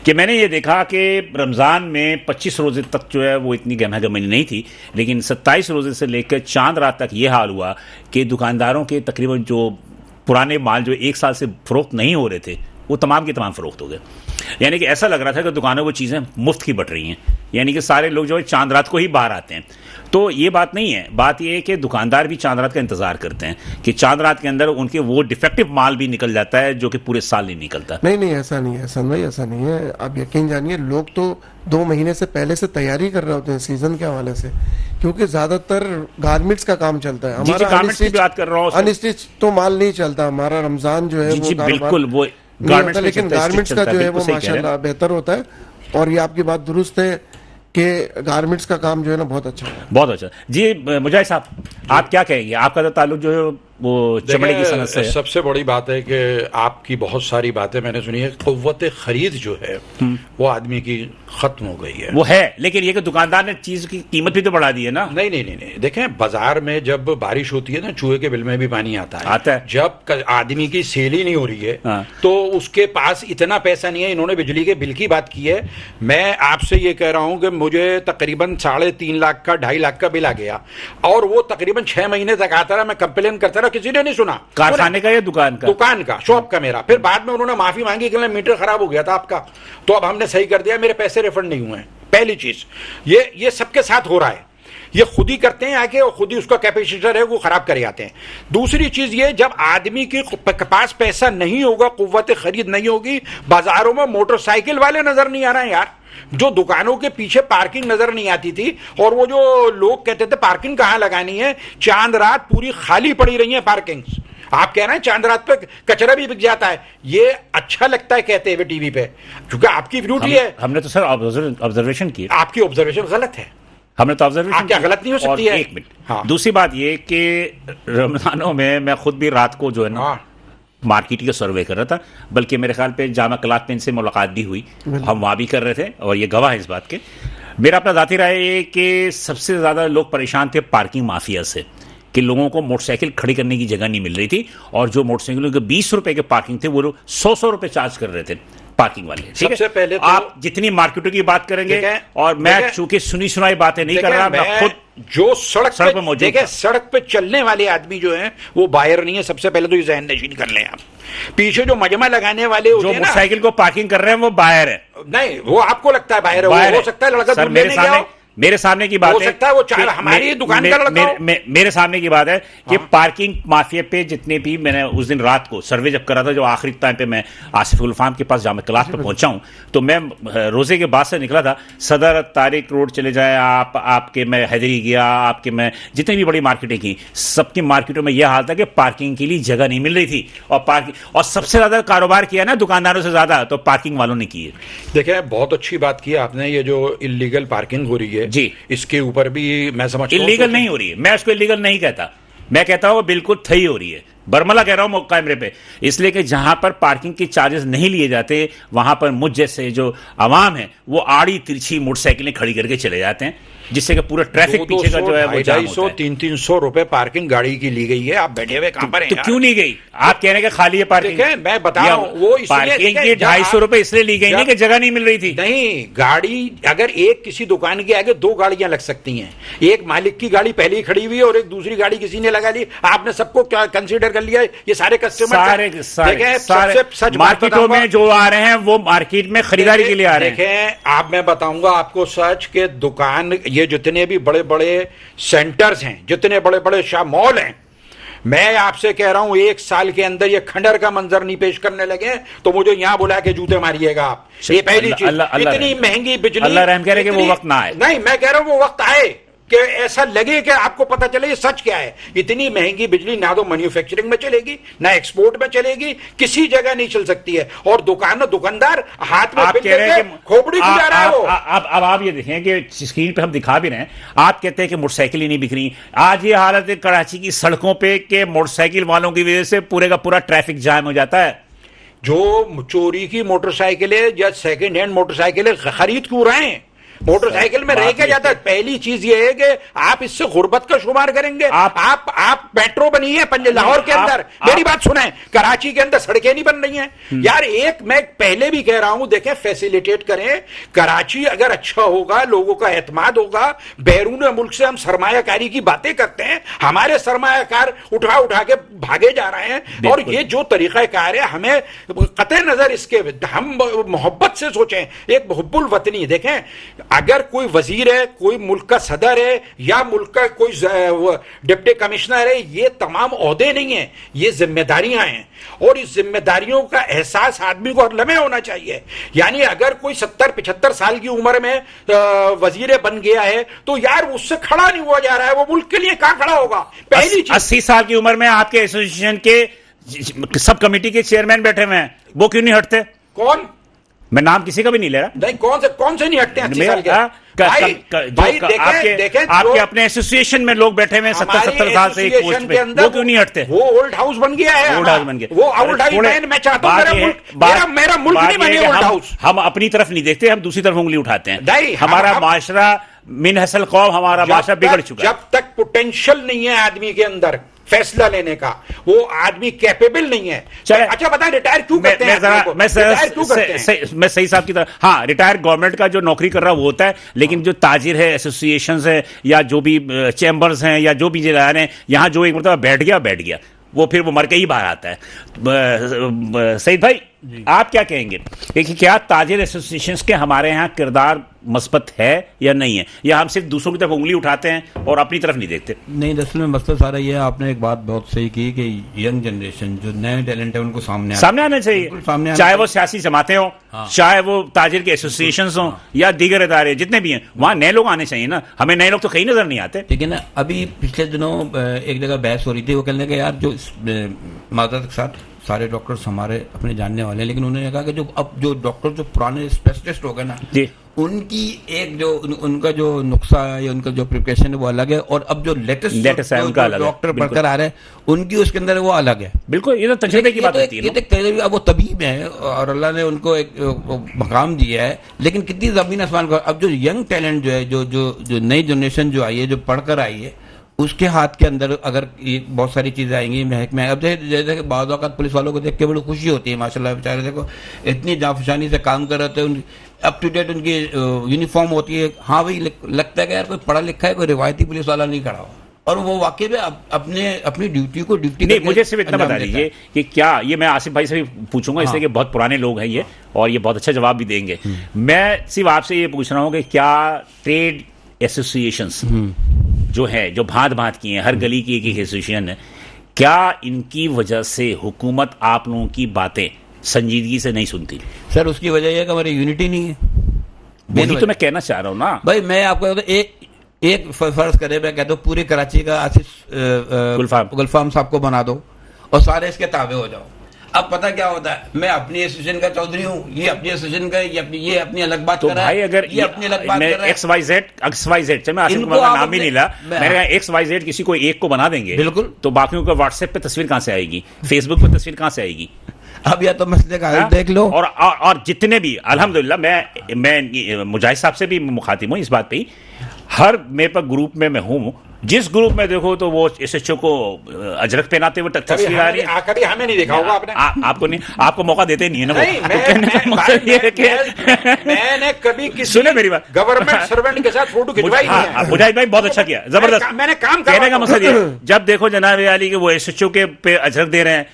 कि मैंने ये देखा कि रमज़ान में 25 रोज़े तक जो है वो इतनी गहमागहमी नहीं थी, लेकिन 27 रोज़े से लेकर चांद रात तक ये हाल हुआ कि दुकानदारों के तकरीबन जो पुराने माल जो 1 साल से फरोख्त नहीं हो रहे थे वो तमाम की तमाम फरोख्त हो गए। यानी कि ऐसा लग रहा था कि दुकानों को चीज़ें मुफ्त की बट रही हैं, यानी कि सारे लोग जो है चांद रात को ही बाहर आते हैं। तो ये बात नहीं है, बात ये है कि दुकानदार भी चांद रात का इंतजार करते हैं कि चांद रात के अंदर उनके वो डिफेक्टिव माल भी निकल जाता है जो कि पूरे साल नहीं निकलता। नहीं, ऐसा नहीं है सन भाई, ऐसा नहीं है। आप यकीन जानिए, लोग तो 2 महीने से पहले से तैयारी कर रहे होते हैं सीजन के हवाले से, क्योंकि ज्यादातर गारमेंट्स का काम चलता है। हमारा गारमेंट्स की बात कर रहा हूँ, अनस्टिच तो माल नहीं चलता हमारा। रमजान जो है जी बिल्कुल वो गारमेंट्स, लेकिन गारमेंट्स का जो है वो माशाल्लाह बेहतर होता है। और ये आपकी बात दुरुस्त है कि गारमेंट्स का काम जो है ना बहुत अच्छा है, बहुत अच्छा। जी मुजाहिद साहब, आप क्या कहेंगे? आपका तो ताल्लुक जो है वो चमड़े की सनत से है। सबसे बड़ी बात है कि आपकी बहुत सारी बातें मैंने सुनी है, कुव्वत खरीद जो है वो आदमी की खत्म हो गई है। वो है, लेकिन ये कि दुकानदार ने चीज की कीमत भी तो बढ़ा दी है ना। नहीं, देखें, बाजार में जब बारिश होती है ना, चूहे के बिल में भी पानी आता है। जब आदमी की सेल ही नहीं हो रही है तो उसके पास इतना पैसा नहीं है। इन्होंने बिजली के बिल की बात की है, मैं आपसे ये कह रहा हूं कि मुझे तकरीबन 3.5 लाख का 2.5 लाख का बिल आ गया और वो तकरीबन 6 महीने तक आता रहा। मैं कंप्लेन करता रहा, किसी ने नहीं सुना। कारखाने का या दुकान का? दुकान का, शॉप का मेरा। फिर बाद में उन्होंने माफी मांगी कि मीटर खराब हो गया था आपका, तो अब हमने सही कर दिया, मेरे पैसे रिफंड नहीं हुए। पहली चीज ये सबके साथ हो रहा है, ये खुद ही करते हैं आके और खुद ही उसका कैपेसिटर है वो खराब कर जाते हैं। दूसरी चीज ये, जब आदमी के पास पैसा नहीं होगा, कुव्वत खरीद नहीं होगी, बाजारों में मोटरसाइकिल वाले नजर नहीं आ रहे हैं यार, जो दुकानों के पीछे पार्किंग नजर नहीं आती थी, और वो जो लोग कहते थे पार्किंग कहां लगानी है, चांद रात पूरी खाली पड़ी रही है पार्किंग्स। आप कह रहे हैं चांद रात पे कचरा भी बिक जाता है, ये अच्छा लगता है कहते हुए टीवी पे, क्योंकि आपकी ड्यूटी है। हमने तो सर ऑब्जर्वेशन की, आपकी ऑब्जर्वेशन गलत है। हमने तो ऑब्जर्वेशन क्या गलत नहीं हो सकती है? 1 मिनट। हाँ। दूसरी बात ये कि रमजानों में मैं खुद भी रात को जो है ना मार्केट का सर्वे कर रहा था, बल्कि मेरे ख्याल पे जामा क्लाथ से मुलाकात भी हुई, हम वहां भी कर रहे थे और ये गवाह है इस बात के। मेरा अपना जाती राय है कि सबसे ज्यादा लोग परेशान थे पार्किंग माफिया से, कि लोगों को मोटरसाइकिल खड़ी करने की जगह नहीं मिल रही थी, और जो मोटरसाइकिलों के 20 रुपए के पार्किंग थे वो 100 रुपए चार्ज कर रहे थे पार्किंग वाले। सबसे पहले तो आप जितनी मार्केटों की बात करेंगे, और मैं चूंकि सुनी सुनाई बातें नहीं कर रहा, मैं खुद जो सड़क पे मौजूद, देखिए सड़क पे चलने वाले आदमी जो है वो बायर नहीं है। सबसे पहले तो ये ज़हन नशीन कर लें आप। पीछे जो मजमा लगाने वाले जो मोटरसाइकिल को पार्किंग कर रहे हैं वो बायर है। नहीं, वो आपको लगता है बायर है, हो सकता है लड़का दूध लेने गया हो। मेरे सामने की बात हो है सकता है वो कि हमारी दुकान का लड़का हो। मेरे सामने की बात है कि पार्किंग माफिया पे जितने भी, मैंने उस दिन रात को सर्वे जब करा था, जो आखिरी टाइम पे मैं आसिफ उल फाम के पास जहां मैं क्लास पे पहुंचा हूं, तो मैं रोजे के बाद से निकला था, सदर तारिक रोड चले जाए आप, आपके मैं हैदरी गया, आपके मैं जितनी भी बड़ी मार्केटें की, सबकी मार्केटों में यह हाल था कि पार्किंग के लिए जगह नहीं मिल रही थी, और सबसे ज्यादा कारोबार किया ना दुकानदारों से ज्यादा तो पार्किंग वालों ने की है। देखिए बहुत अच्छी बात की आपने, ये जो इलीगल पार्किंग हो रही है जी, इसके ऊपर भी मैं समझता हूं इलीगल नहीं हो रही है, मैं उसको इलीगल नहीं कहता, मैं कहता हूं वो बिल्कुल सही हो रही है, बरमला कह रहा हूं कैमरे पे, इसलिए कि जहां पर पार्किंग के चार्जेस नहीं लिए जाते वहां पर मुझ जैसे जो आवाम है वो आड़ी तिरछी मोटरसाइकिलें खड़ी करके चले जाते हैं, जिससे कि पूरा ट्रैफिक पीछे का जो है वो जाम होता है। 200-300 रुपए पार्किंग गाड़ी की ली गई है, आप बैठे हुए कहां पर हैं तो क्यों नहीं गई? आप कह रहे हैं कि खाली है पार्किंग, मैं बता रहा हूं वो पार्किंग की 250 रुपए इसलिए ली गई नहीं कि जगह नहीं मिल रही थी। नहीं, गाड़ी अगर एक किसी दुकान के आगे दो गाड़ियां लग सकती हैं, एक मालिक की गाड़ी पहले ही खड़ी हुई है और एक दूसरी गाड़ी किसी ने लगा ली, आपने सबको क्या कंसीडर कर लिया? ये सारे कस्टमर सारे मार्केटों में जो आ रहे हैं वो मार्केट में खरीदारी के लिए आ रहे हैं। देखें, आप मैं बताऊंगा आपको सच के दुकान, ये जितने भी बड़े बड़े सेंटर्स हैं, जितने बड़े बड़े मॉल हैं, मैं आपसे कह रहा हूं एक साल के अंदर ये खंडर का मंजर नहीं पेश करने लगे तो मुझे यहां बुला के जूते मारिएगा आप। ये पहली चीज, इतनी महंगी बिजली, अल्लाह रहम करे कि वो वक्त ना आए। नहीं, मैं कह रहा हूं वो वक्त आए कि ऐसा लगे कि आपको पता चले ये सच क्या है। इतनी महंगी बिजली ना तो मैन्युफैक्चरिंग में चलेगी, ना एक्सपोर्ट में चलेगी, किसी जगह नहीं चल सकती है, और दुकानदार हाथ में बिल लेके खोपड़ी गुजार रहा है वो। अब आप ये देखें कि स्क्रीन पे हम दिखा भी रहे हैं, आप कहते हैं कि मोटरसाइकिल ही नहीं बिक रही। आज ये हालत है कराची की सड़कों पे कि मोटरसाइकिल वालों की वजह से पूरे का पूरा ट्रैफिक जाम हो जाता है। जो चोरी की मोटरसाइकिलें या सेकंड हैंड मोटरसाइकिलें खरीद क्यों रहे हैं? मोटरसाइकिल में रह के जाता है। पहली चीज ये है कि आप इससे गुर्बत का शुमार करेंगे। आप मेट्रो बनी है लाहौर के अंदर, मेरी बात सुने, कराची के अंदर सड़कें नहीं बन रही हैं यार। एक मैं पहले भी कह रहा हूं, देखें फैसिलिटेट करें। कराची अगर अच्छा होगा, लोगों का एतमाद होगा। बैरून मुल्क से हम सरमायाकारी की बातें करते हैं, हमारे सरमायाकार उठा उठा के भागे जा रहे हैं, और ये जो तरीकाकार है हमें कतई नजर इसके, हम मोहब्बत से सोचें। एक हुब्बुल वतनी, देखें अगर कोई वजीर है, कोई मुल्क का सदर है, या मुल्क का कोई डिप्टी कमिश्नर है, ये तमाम ओहदे नहीं है, ये जिम्मेदारियां हैं, और इस जिम्मेदारियों का एहसास आदमी को हर लम्हे होना चाहिए। यानी अगर कोई 70-75 साल की उम्र में वजीर बन गया है तो यार उससे खड़ा नहीं हुआ जा रहा है, वो मुल्क के लिए कहां खड़ा होगा? पहली चीज, 80 साल की उम्र में आपके एसोसिएशन के सब कमेटी के चेयरमैन बैठे हुए हैं, वो क्यों नहीं हटते? कौन? मैं नाम किसी का भी नहीं ले रहा। नहीं, कौन से नहीं हटते हैं 80 साल के? आपके अपने एसोसिएशन में लोग बैठे हुए 70-70 साल से एक पोस्ट पे, वो क्यों नहीं हटते? वो ओल्ड हाउस बन गया है, ओल्ड हाउस बन गया, वो ओल्ड हाउस। मैं चाहता हूं मेरा मुल्क नहीं बने ओल्ड हाउस। हम अपनी तरफ नहीं देखते, हम दूसरी तरफ उंगली उठाते हैं। हमारा माशरा मिन हसल कौम, हमारा माशरा बिगड़ चुका है। जब तक पोटेंशियल नहीं है आदमी के अंदर फैसला लेने का, वो आदमी कैपेबल नहीं है। अच्छा बताएं, रिटायर क्यों करते हैं? मैं सही साहब की तरह, हाँ, रिटायर गवर्नमेंट का जो नौकरी कर रहा है वो होता है, लेकिन जो ताजिर है, एसोसिएशन है, या जो भी चैम्बर्स हैं, या जो भी जिलान है, यहाँ जो एक मतलब बैठ गया, वो फिर वो मर के ही बाहर आता है। सईद भाई, आप क्या कहेंगे कि क्या ताजिर एसोसिएशंस के हमारे यहाँ किरदार मस्बत है या नहीं है, या हम सिर्फ दूसरों की तरफ उंगली उठाते हैं और अपनी तरफ नहीं देखते? नहीं, दरअसल में मसला सारा ये है, आपने एक बात बहुत सही की कि यंग जनरेशन जो नए टैलेंट है उनको सामने आना चाहिए, चाहे वो सियासी जमातें हों, चाहे वो ताजिर के एसोसिएशन हों, या दीगर इदारे जितने भी हैं, वहां नए लोग आने चाहिए ना। हमें नए लोग तो कहीं नजर नहीं आते। ठीक है ना। अभी पिछले दिनों एक जगह बहस हो रही थी, वो कहने लगे यार जो माजरत के साथ सारे डॉक्टर्स हमारे अपने जानने वाले हैं, लेकिन उन्होंने कहा कि जो डॉक्टर जो पुराने स्पेशलिस्ट हो गए ना, उनकी एक जो उनका जो नुस्खा है या उनका जो प्रिपरेशन है वो अलग है, और अब जो लेटेस्ट है उनका डॉक्टर पढ़कर आ रहे हैं उनकी उसके अंदर वो अलग है। बिल्कुल, ये तो तजर्बे की बात होती है। ये अब वो तबीब है और अल्लाह ने उनको एक मकाम दिया है, लेकिन कितनी जमीन आसमान का। अब जो यंग टैलेंट जो है, जो नई जनरेशन जो आई है, जो पढ़कर आई है, उसके हाथ के अंदर अगर बहुत सारी चीजें आएंगी महकमे। अब जैसे बाद वक़्त पुलिस वालों को देख के बड़ी खुशी होती है, माशाल्लाह बेचारे देखो इतनी जाफशानी से काम कर रहे थे, अप टू डेट उनकी यूनिफॉर्म होती है। हाँ भाई, लगता है कि यार कोई पढ़ा लिखा है, कोई रिवायती पुलिस वाला नहीं खड़ा हुआ, और वो वाकई में अपनी ड्यूटी नहीं। मुझे सिर्फ इतना बता दीजिए कि क्या, ये मैं आसिफ भाई से भी पूछूंगा, इसलिए कि बहुत पुराने लोग हैं ये, और ये बहुत अच्छा जवाब भी देंगे। मैं सिर्फ आपसे ये पूछ रहा हूँ कि क्या ट्रेड एसोसिएशंस जो है, जो भांत भांत की हैं, हर गली की एक एसोसिएशन है, क्या इनकी वजह से हुकूमत आप लोगों की बातें संजीदगी से नहीं सुनती? सर उसकी वजह यह है कि हमारी यूनिटी नहीं है। वही तो मैं कहना चाह रहा हूं ना भाई। मैं आपको एक फर्ज करे, मैं कहता हूँ पूरी कराची का आसिफ गुलफाम साहब को बना दो और सारे इसके ताबे हो जाओ। अब पता क्या होता है, मैं अपनी एसोसिएशन का चौधरी हूँ, ये अपनी एसोसिएशन का, ये अपनी अलग बात तो कर रहा है। भाई अगर ये अपनी अलग बात कर रहा है। XYZ, मैं आसिफ कुमार का नाम ही नहीं ला, मैंने कहा XYZ किसी को एक को बना देंगे, बिल्कुल, तो बाकियों को व्हाट्सएप पे तस्वीर कहां से आएगी, फेसबुक पे तस्वीर कहां से आएगी? अब या तो मसले का हल देख लो। और जितने भी अल्हम्दुलिल्लाह, मैं मुजाहिद साहब से भी मुखातिब हूं इस बात पे, हर मेरे पर ग्रुप में मैं हूं, जिस ग्रुप में देखो तो वो SHO को अजरक पहनाते हुए तस्वीर आ रही है। कभी हमें नहीं देखा होगा आपने। आपको नहीं, आपको मौका देते नहीं है ना। नहीं, मैंने कभी किसी सुने मेरी बात, गवर्नमेंट सर्वेंट के साथ फोटो खिंचवाई नहीं है। मुजाहिद भाई बहुत अच्छा किया, जबरदस्त। मैंने काम कहने का मकसद ये, जब देखो जनाब आली के वो SHO के पे अजरक दे रहे हैं,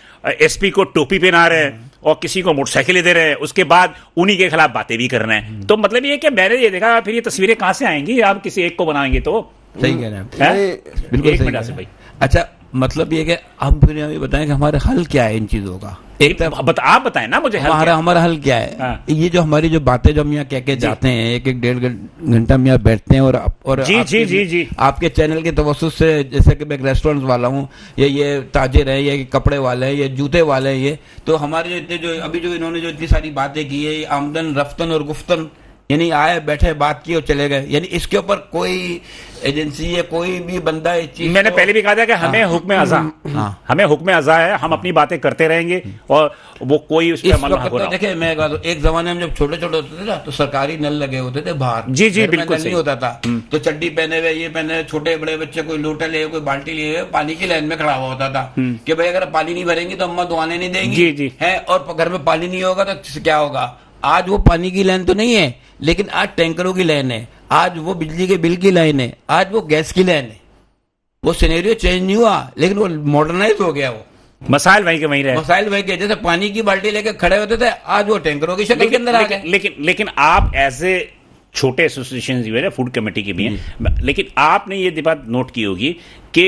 SP को टोपी पहना रहे हैं और किसी को मोटरसाइकिलें दे रहे हैं, उसके बाद उन्हीं के खिलाफ बातें भी कर रहे हैं। तो मतलब ये कि मैंने ये देखा, फिर ये तस्वीरें कहां से आएंगी? आप किसी एक को बनाएंगे तो सही कह रहे हैं, बिल्कुल एक मिनट से भाई। अच्छा, मतलब ये कि हम फिर हमें बताएं कि हमारा हल क्या है इन चीजों का। आप बताएं ना मुझे, हमारा हल क्या है। हाँ। ये जो हमारी जो बातें जो हम यहाँ कह के जाते हैं, एक डेढ़ घंटा हम यहाँ बैठते हैं और जी आपके चैनल के तवस्सुस से, जैसे कि मैं एक रेस्टोरेंट वाला हूँ, ये ताजिर है, ये कपड़े वाले हैं, ये जूते वाले हैं, ये तो हमारे जो इतने जो अभी जो इन्होंने जो इतनी सारी बातें की है, आमदन रफ्तन और गुफ्तन, यानी आए बैठे बात की और चले गए, यानी इसके ऊपर कोई एजेंसी या कोई भी बंदा इस चीज, मैंने पहले भी कहा था कि हमें हुक्म अज़ा, हमें हुक्म अज़ा है, हम अपनी बातें करते रहेंगे और वो कोई उस पर अमल ना हो। देखिए मैं एक जमाने में जब छोटे छोटे होते थे ना, तो सरकारी नल लगे होते थे बाहर। जी बिल्कुल नहीं होता था, तो चड्डी पहने हुए, ये पहने, छोटे बड़े बच्चे कोई लोटा लिए, कोई बाल्टी लिए, पानी की लाइन में खड़ा हुआ होता था कि भाई अगर पानी नहीं भरेंगी तो अम्मा दुआने नहीं देंगी। जी है, और घर में पानी नहीं होगा तो क्या होगा। आज वो पानी की लाइन तो नहीं है, लेकिन आज टैंकरों की लाइन है, आज वो बिजली के बिल की लाइन है, आज वो गैस की लाइन है। वो सिनेरियो चेंज नहीं हुआ, लेकिन वो मॉडर्नाइज हो गया। वो मसाइल वहीं के वहीं रहे, मसाइल वहीं के, जैसे पानी की बाल्टी लेके खड़े होते थे, आज वो टैंकरों की शक्ल के अंदर आ गए। लेकिन आप एज ए छोटे एसोसिएशन जो है फूड कमेटी के भी हैं, लेकिन आपने ये बात नोट की होगी कि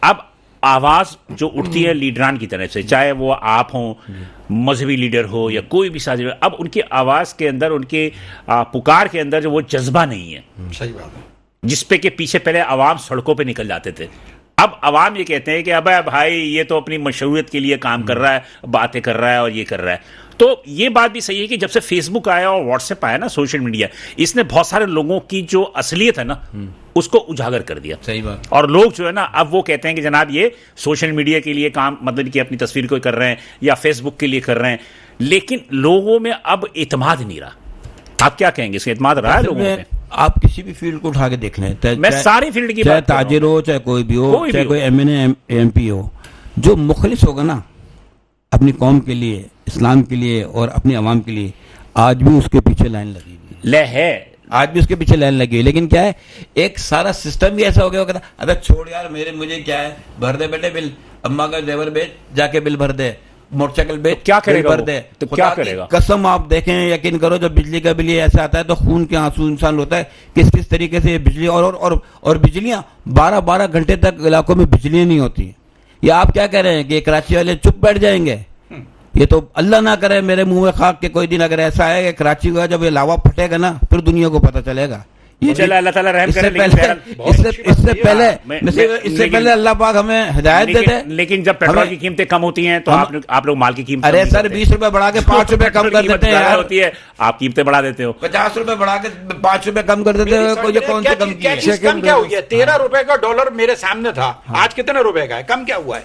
अब आवाज जो उठती है लीडरान की तरफ से, चाहे वो आप हों, मजहबी लीडर हो या कोई भी साजिश, अब उनकी आवाज के अंदर, उनके पुकार के अंदर जो वो जज्बा नहीं है। सही बात है। जिसपे कि पीछे पहले आवाम सड़कों पे निकल जाते थे, अब आवाम ये कहते हैं कि अब भाई ये तो अपनी मशरूरियत के लिए काम कर रहा है, बातें कर रहा है और ये कर रहा है। तो ये बात भी सही है कि जब से फेसबुक आया और व्हाट्सएप आया ना, सोशल मीडिया, इसने बहुत सारे लोगों की जो असलियत है ना उसको उजागर कर दिया। सही बात। और लोग जो है ना, अब वो कहते हैं कि जनाब ये सोशल मीडिया के लिए काम, मतलब कि अपनी तस्वीर को कर रहे हैं या फेसबुक के लिए कर रहे हैं, लेकिन लोगों में अब इत्मीनान नहीं रहा। आप क्या कहेंगे, इसका इत्मीनान रहा है लोगों में? आप किसी भी फील्ड को उठा के देख लें, मैं सारी फील्ड की चाहे ताजिर हो, चाहे कोई भी हो, चाहे कोई MNA MP हो, जो मुखलिस होगा ना अपनी कौम के लिए, इस्लाम के लिए और अपनी आवाम के लिए, आज भी उसके पीछे लाइन लगी है, आज भी उसके पीछे लाइन लगी है। लेकिन क्या है, एक सारा सिस्टम भी ऐसा हो गया होगा, अरे छोड़ यार, मुझे क्या है, भर दे बेटे बिल, अम्मा का जेवर बेच, जाके बिल भर दे, मोटरसाइकिल बेच, क्या करेगा भर दे, तो क्या करेगा। कसम आप देखें, यकीन करो, जब बिजली का बिल ऐसा आता है तो खून के आंसू इंसान होता है, किस किस तरीके से ये बिजली और बिजलियां 12-12 घंटे तक इलाकों में बिजलियां नहीं होती। या आप क्या कह रहे हैं कि कराची वाले चुप बैठ जाएंगे? ये तो अल्लाह ना करे मेरे मुंह में खाक के कोई दिन अगर ऐसा है कि कराची का जब ये लावा फटेगा ना, फिर दुनिया को पता चलेगा। अल्लाह ताला रहम करे। इससे पहले अल्लाह पाक हमें हिदायत देते। लेकिन जब पेट्रोल की कीमतें कम होती हैं तो आप लोग माल की कीमत, अरे सर 20 रुपए बढ़ा के 5 रुपए कम कर देते हैं, होती है, आप कीमतें बढ़ा देते हो। 50 रुपए बढ़ा के 5 रुपए कम कर देते हैं। कौन सी कम की है? कम क्या हुई है? 13 रुपए का डॉलर मेरे सामने था, आज कितने रुपए का है? कम क्या हुआ है?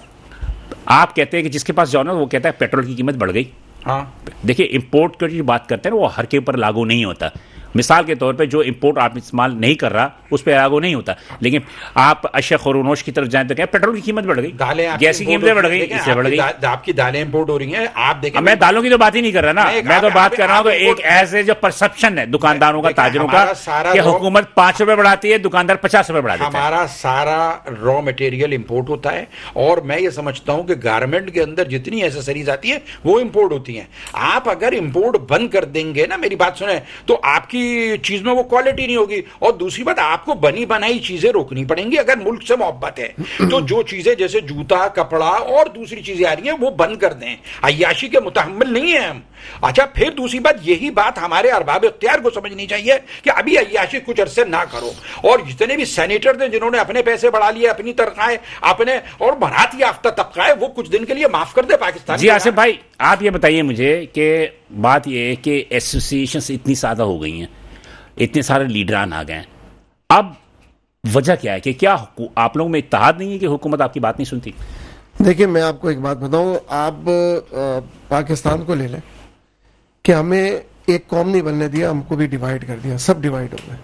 आप कहते हैं कि जिसके पास जाओ ना, वो कहता है पेट्रोल की कीमत बढ़ गई। हाँ, देखिए, इंपोर्ट की जो बात करते हैं ना, वो हर के ऊपर लागू नहीं होता। मिसाल के तौर पे जो इंपोर्ट आप इस्तेमाल नहीं कर रहा उस पर लागू नहीं होता, लेकिन आप अशिया खुरोनोश की तरफ जाएं तो क्या पेट्रोल की कीमत बढ़ गई, दालें, गैस की कीमतें बढ़ गई, इससे बढ़ गई। आपकी दालें इंपोर्ट हो रही हैं, आप देखें। मैं दालों की तो बात ही नहीं कर रहा ना, मैं तो बात कर रहा हूँ एक ऐसे जो परसेप्शन है दुकानदारों का, ताजरों का, कि हुकूमत 5 रुपए बढ़ाती है, दुकानदार 50 रुपए बढ़ा देता है। हमारा सारा रॉ मटेरियल इंपोर्ट होता है, और मैं ये समझता हूं कि गारमेंट के अंदर जितनी एसेसरीज आती है वो इंपोर्ट होती हैं। आप अगर इंपोर्ट बंद कर देंगे ना, मेरी बात सुने, तो आपकी आपकी चीज में वो क्वालिटी नहीं होगी। और दूसरी बात, आपको बनी बनाई चीजें रोकनी पड़ेंगी। अगर मुल्क से मोहब्बत है तो जो चीजें जैसे जूता, कपड़ा और दूसरी चीजें आ रही हैं वो बंद कर दें। अय्याशी के मुतहम्मिल नहीं है हम। अच्छा, फिर दूसरी बात, यही बात हमारे अरबाब इख्तियार को समझनी चाहिए कि अभी अय्याशी कुछ अरसे ना करो। और जितने भी सेनेटर थे जिन्होंने अपने पैसे बढ़ा लिए, अपनी तनख्वाहें अपने और बनात याफ्ता तबका है, वो कुछ दिन के लिए माफ कर दे पाकिस्तान। जी आसिफ भाई, आप ये बताइए मुझे कि बात ये है कि एसोसिएशन इतनी ज्यादा हो गई हैं, इतने सारे लीडरान आ गए हैं, अब वजह क्या है कि क्या आप लोगों में इत्तेहाद नहीं है कि हुकूमत आपकी बात नहीं सुनती? देखिए, मैं आपको एक बात बताऊं, आप पाकिस्तान को ले लें कि हमें एक कौम नहीं बनने दिया, हमको भी डिवाइड कर दिया, सब डिवाइड हो गए।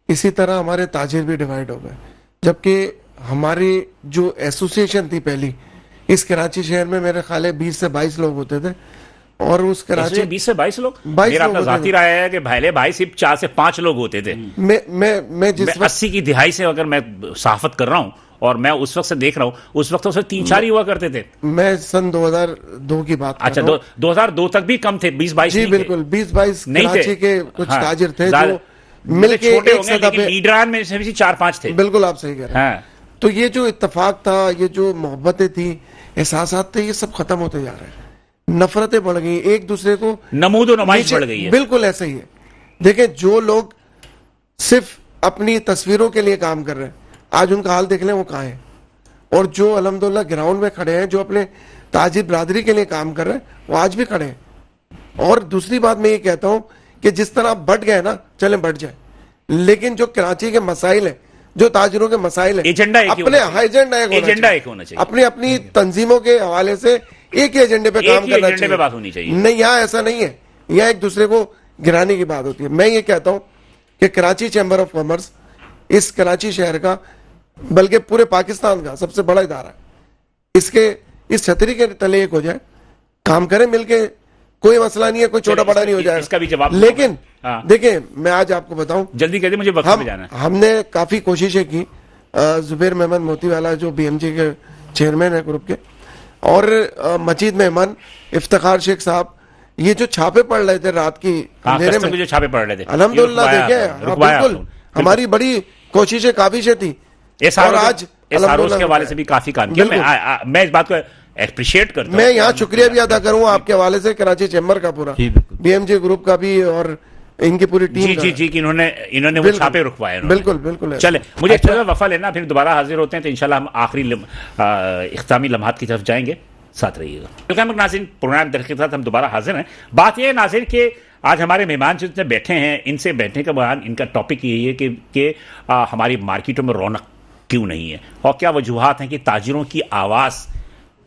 इसी तरह हमारे ताजिर भी डिवाइड हो गए। जबकि हमारी जो एसोसिएशन थी पहली, इस कराची शहर में मेरे ख्याल है 20 से 22 लोग होते थे। और उस कराची 20 से 22 लोग, 22 मेरा लोग अपना होते जाती थे। राय है कि पहले भाई सिर्फ 4 से 5 लोग होते थे। मैं जिस मैं वक्त 80 की दिहाई से अगर मैं सहाफत कर रहा हूं और मैं उस वक्त से देख रहा हूं, उस वक्त तो सिर्फ 3-4 ही हुआ करते थे। मैं सन 2002 की बात कर अच्छा, रहा हूं। 2002 तक भी कम थे, 20-22 जी नहीं थे। बिल्कुल, 20-22 नहीं थे। कराची के कुछ हाँ, ताजिर थे ज्यादा- जो मिलके छोटे एक होंगे, सतह लेकिन पे। लीडरान में से भी 4-5 थे। बिल्कुल आप सही कह रहे हैं। हाँ, तो ये जो इत्तेफाक था, ये जो मोहब्बतें थी, एहसासात थे, ये सब खत्म होते जा रहे हैं। नफरतें बढ़ गई, एक दूसरे को नमूदो नुमाइश नीचे- बढ़ गई है। बिल्कुल ऐसा ही है। देखें, जो लोग सिर्फ अपनी तस्वीरों के लिए काम कर रहे हैं, आज उनका हाल देख लें वो कहाँ है। और जो अल्हम्दुलिल्लाह ग्राउंड में खड़े हैं, जो अपने ताजिर बरादरी के लिए काम कर रहे हैं, वो आज भी खड़े हैं। और दूसरी बात मैं ये कहता हूं कि जिस तरह आप बढ़ गए ना, चलें बढ़ जाए, लेकिन जो कराची के मसाइल है, जो ताजिरों के मसाइल है, एजेंडा एक ही अपने होना चाहिए। एजेंडा एक होना एजेंडा चाहिए। एक होना चाहिए। अपनी अपनी तंजीमों के हवाले से एक ही एजेंडे पे एक काम ही करना एजेंडे पे चाहिए। बात होनी चाहिए। नहीं, यहाँ ऐसा नहीं है। यहाँ एक दूसरे को गिराने की बात होती है। मैं ये कहता हूं कि कराची चैम्बर ऑफ कॉमर्स इस कराची शहर का, बल्कि पूरे पाकिस्तान का सबसे बड़ा इदारा है। इसके इस छतरी के तले एक हो जाए, काम करें मिलके, कोई मसला नहीं है, कोई छोटा बड़ा नहीं हो जाएगा। इसका भी जवाब लेकिन हाँ। देखिए, मैं आज आपको बताऊं, जल्दी कर दे, मुझे वक्त में जाना है। हमने काफी कोशिशें की। जुबैर मेमन मोतीवाला जो बीएमजी के चेयरमैन है ग्रुप के, और मजीद मेमन, इफ्तिखार शेख साहब, ये जो छापे पड़ रहे थे रात की हाँ, अंधेरे कस्टम के में, जो छापे पड़ रहे थे, अल्हम्दुलिल्लाह ये देखिए, रुकवाया बिल्कुल आपने। हमारी बड़ी कोशिशें काबिशें थी। और आज एसआरओ के हवाले से भी काफी काम किया। मैं इस बात को एप्रिशिएट करता हूं। मैं यहाँ शुक्रिया भी अदा करूंगा आपके हवाले से कराची चैम्बर का पूरा, बीएमजी ग्रुप का भी और इनकी पूरी टीम जी का। जी जी कि इन्होंने वो बिल्कुल, छापे रुकवाए उन्होंने। बिल्कुल बिल्कुल। चले, मुझे अच्छा वफा लेना, फिर दोबारा हाजिर होते हैं तो इंशाल्लाह हम आखिरी इख्तामी लम्हात की तरफ जाएंगे। साथ रहिएगा। वेलकम नाज़रीन, प्रोग्राम दर के साथ हम दोबारा हाजिर हैं। बात यह है नाज़रीन कि आज हमारे मेहमान जो इतने बैठे हैं, इनसे बैठने के बाद इनका टॉपिक यही है कि हमारी मार्केटों में रौनक क्यों नहीं है, और क्या वजूहात हैं कि ताजिरों की आवाज़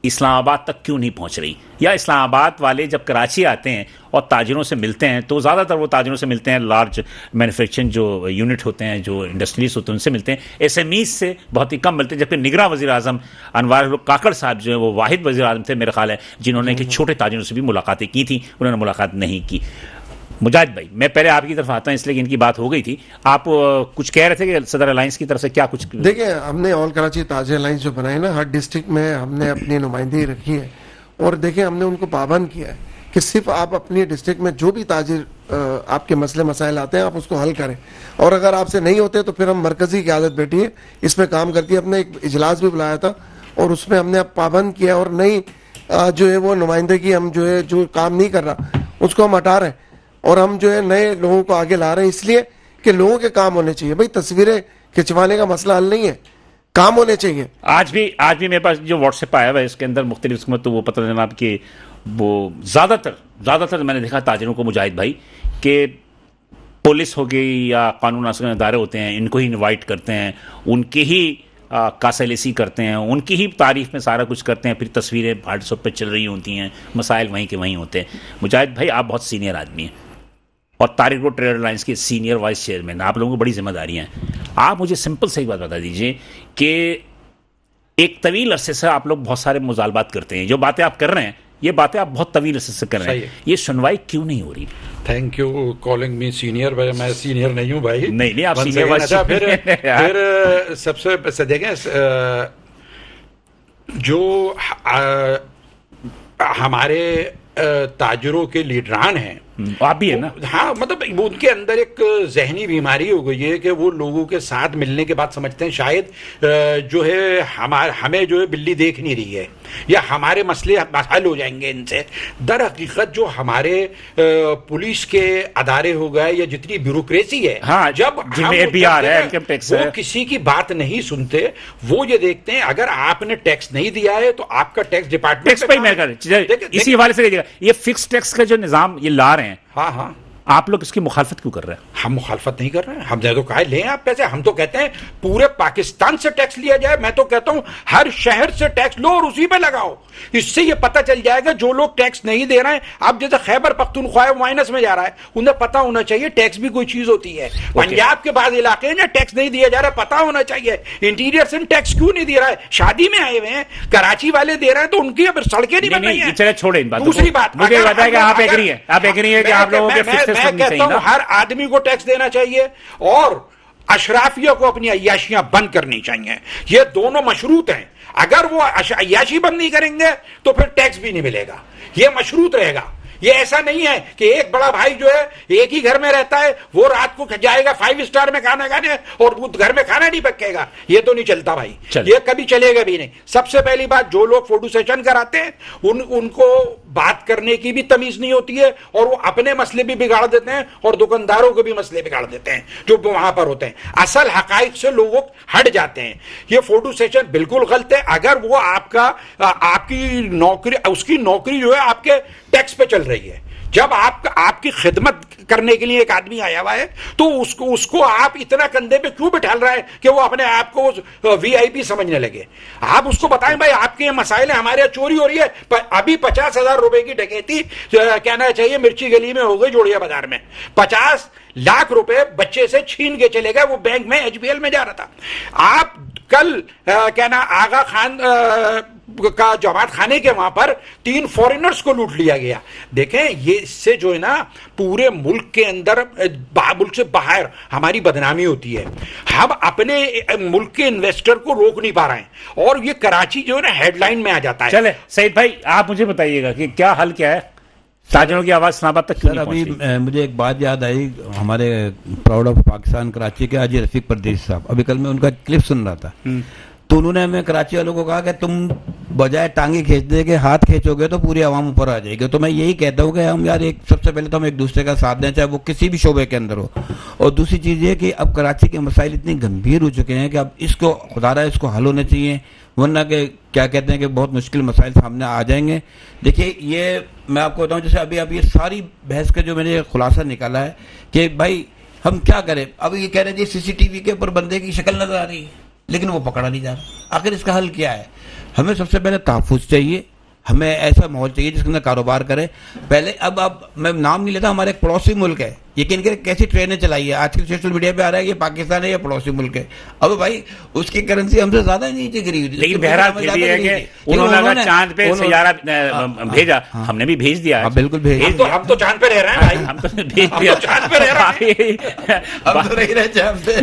इस्लामाबाद तक क्यों नहीं पहुंच रही, या इस्लामाबाद वाले जब कराची आते हैं और ताजिरों से मिलते हैं तो ज़्यादातर वो ताजिरों से मिलते हैं, लार्ज मैन्युफैक्चरिंग जो यूनिट होते हैं, जो इंडस्ट्रीज होते हैं, उनसे मिलते हैं। एसएमईज से बहुत ही कम मिलते हैं। जबकि निगरान वज़ीर आज़म अनवार काकड़ साहब जो है वो वाहिद वज़ीर आज़म थे मेरे ख्याल है जिन्होंने कि छोटे ताजिरों से भी मुलाकातें की थी, उन्होंने मुलाकात नहीं की। मुजाहिद भाई, मैं पहले आपकी तरफ आता हूं इसलिए कि इनकी बात हो गई थी। आप कुछ कह रहे थे कि सदर अलायंस की तरफ से क्या कुछ? देखिए, हमने ऑल कराची ताजिर अलायंस जो बनाई ना, हर डिस्ट्रिक्ट में हमने अपनी नुमाइंदगी रखी है। और देखिए, हमने उनको पाबंद किया है कि सिर्फ आप अपनी डिस्ट्रिक्ट में जो भी ताजिर आपके मसले मसाइल आते हैं आप उसको हल करें, और अगर आपसे नहीं होते तो फिर हम मरकजी की आदत बैठी है इस पर काम करती है। हमने एक इजलास भी बुलाया था और उसमें हमने अब पाबंद किया, और नई जो है वो नुमाइंदगी, हम जो है जो काम नहीं कर रहा उसको हम हटा रहे हैं, और हम जो है नए लोगों को आगे ला रहे हैं, इसलिए कि लोगों के काम होने चाहिए। भाई, तस्वीरें खिंचवाने का मसला हल नहीं है, काम होने चाहिए। आज भी मेरे पास जो व्हाट्सएप आया हुआ है इसके अंदर मुख्तलिफ किस्मत, तो वो पता जनाब कि वो ज़्यादातर मैंने देखा ताजिरों को, मुजाहिद भाई, कि पुलिस हो गई या कानून नाज़िम इदारे होते हैं, इनको ही इन्वाइट करते हैं, उनके ही कासलेसी करते हैं, उनकी ही तारीफ में सारा कुछ करते हैं, फिर तस्वीरें व्हाट्सएप पर चल रही होती हैं, मसाइल वहीं के वहीं होते हैं। मुजाहिद भाई, आप बहुत सीनियर आदमी हैं और तारिक रोड ट्रेड अलायंस के सीनियर वाइस चेयरमैन, आप लोगों को बड़ी जिम्मेदारियां हैं। आप मुझे सिंपल सही बात बता दीजिए कि एक तवील अरसे से आप लोग बहुत सारे मुजालबात करते हैं, जो बातें आप कर रहे हैं ये बातें आप बहुत तवील अरसे से कर रहे हैं, ये सुनवाई क्यों नहीं हो रही? Thank you calling me senior भाई, मैं सीनियर नहीं हूँ भाई। नहीं आप सीनियर। अच्छा, फिर सबसे देखें, जो हमारे ताजरों के लीडरान हैं आप भी है ना? हाँ, मतलब उनके अंदर एक जहनी बीमारी हो गई है कि वो लोगों के साथ मिलने के बाद समझते हैं शायद जो है हमें जो है बिल्ली देख नहीं रही है या हमारे मसले हल हो जाएंगे इनसे। दर हकीकत जो हमारे पुलिस के अदारे हो गए या जितनी ब्यूरोक्रेसी है, हाँ, जब जिनमें APR है, इनकम टैक्स वो है, किसी की बात नहीं सुनते। वो ये देखते हैं अगर आपने टैक्स नहीं दिया है तो आपका टैक्स डिपार्टमेंट टैक्स पे मैं कर इसी हवाले से कहिएगा, ये फिक्स टैक्स का जो निजाम ये ला रहे हैं, हाँ हाँ, आप लोग इसकी मुखालफत क्यों कर रहे हैं? हम मुखालफत नहीं कर रहे हैं। हमने तो कहा लें आप पैसे, हम तो कहते हैं पूरे पाकिस्तान से टैक्स लिया जाए। मैं तो कहता हूं हर शहर से टैक्स लो और उसी पे लगाओ। इससे ये पता चल जाएगा जो लोग टैक्स नहीं दे रहे हैं, अब जैसे खैबर पख्तूनख्वा माइनस में जा रहा है, उन्हें पता होना चाहिए टैक्स भी कोई चीज होती है। पंजाब के बाद इलाके हैं टैक्स नहीं दिया जा रहा, पता होना चाहिए इंटीरियर से टैक्स क्यों नहीं दे रहा है। शादी में आए हुए हैं, कराची वाले दे रहे हैं तो उनकी अब सड़कें नहीं बन रही हैं। चले छोड़े इन बातों को। दूसरी बात, मुझे बताया कि आप एग्री हैं, आप एग्री हैं कि आप लोगों के फिक्स टैक्स होनी चाहिए ना? हर आदमी को टैक्स देना चाहिए और अशराफियों को अपनी अय्याशियां बंद करनी चाहिए। ये दोनों मशरूत हैं। अगर वो अय्याशी बंद नहीं करेंगे तो फिर टैक्स भी नहीं मिलेगा। ये मशरूत रहेगा। ये ऐसा नहीं है कि एक बड़ा भाई जो है एक ही घर में रहता है, वो रात को जाएगा 5 स्टार में खाना खाने और वो घर में खाना नहीं पकेगा। ये तो नहीं चलता भाई, ये कभी चलेगा भी नहीं। सबसे पहली बात, जो लोग फोटो सेशन कराते हैं उनको बात करने की भी तमीज नहीं होती है और वो अपने मसले भी बिगाड़ देते हैं और दुकानदारों के भी मसले बिगाड़ देते हैं जो वहां पर होते हैं। असल हकाइक से लोग हट जाते हैं। ये फोटो सेशन बिल्कुल गलत है। अगर वो आपकी नौकरी, उसकी नौकरी जो है आपके टैक्स पे चल रही है, जब आपकी खिदमत करने के लिए एक आदमी आया हुआ है तो उसको आप इतना कंधे पे क्यों बिठाल रहा है कि वो अपने आप को VIP समझने लगे। आप उसको बताएं भाई आपके ये मसाइल है, हमारे यहाँ चोरी हो रही है। अभी 50,000 रुपए की डकैती कहना चाहिए मिर्ची गली में हो गई, जोड़िया बाजार में 50 लाख रुपए बच्चे से छीन के चले गए। वो बैंक में HBL में जा रहा था। आप कल कहना आगा खान का जमात खाने के वहां पर 3 फॉरेनर्स को लूट लिया गया। देखें, ये इससे जो है ना पूरे मुल्क के अंदर, मुल्क से बाहर हमारी बदनामी होती है। हम अपने मुल्क के इन्वेस्टर को रोक नहीं पा रहे हैं और ये कराची जो है ना हेडलाइन में आ जाता है। चले सईद भाई, आप मुझे बताइएगा कि क्या हल क्या है? ताजरों की आवाज इस्लामाबाद तक क्यों नहीं अभी पहुंच रही? मुझे एक बात याद आई, हमारे प्राउड ऑफ पाकिस्तान कराची के हाजी रफीक परदेसी साहब, अभी कल मैं उनका क्लिप सुन रहा था, तो उन्होंने हमें कराची वालों को कहा कि तुम बजाय टांगे खींचने के हाथ खींचोगे तो पूरी आवाम ऊपर आ जाएगी। तो मैं यही कहता हूँ कि हम यार सबसे पहले तो हम एक दूसरे का साथ दें, चाहे वो किसी भी शोबे के अंदर हो। और दूसरी चीज़ ये कि अब कराची के मसाइल इतने गंभीर हो चुके हैं कि अब इसको खुदारा इसको हल होने चाहिए, वरना के क्या कहते हैं कि बहुत मुश्किल मसाइल सामने आ जाएंगे। देखिए, ये मैं आपको बताऊँ, जैसे अभी ये सारी बहस का जो मैंने खुलासा निकाला है कि भाई हम क्या करें। अब ये कह रहे हैं जी CCTV के ऊपर बंदे की शक्ल नजर आ रही है लेकिन वो पकड़ा नहीं जा रहा। आखिर इसका हल क्या है? हमें सबसे पहले तहफ़्फ़ुज़ चाहिए, हमें ऐसा माहौल चाहिए जिसके अंदर कारोबार करे। पहले अब मैं नाम नहीं लेता, हमारे एक पड़ोसी मुल्क है, यकीन करें कैसी ट्रेनें चलाई है, आजकल सोशल मीडिया पे आ रहा है ये पाकिस्तान है, ये पड़ोसी मुल्क है। अब भाई उसकी करेंसी हमसे ज्यादा नीचे गिरी हुई, लेकिन बहरहाल फिर भी है कि उन्होंने अगर चांद पे सैयारा भेजा, हमने भी भेज दिया है। बिल्कुल भेज दिया। हम तो चांद पे रह रहे हैं भाई, हम तो भेज दिया, चांद पे रह रहे हैं। हम तो नहीं रहे चांद पे।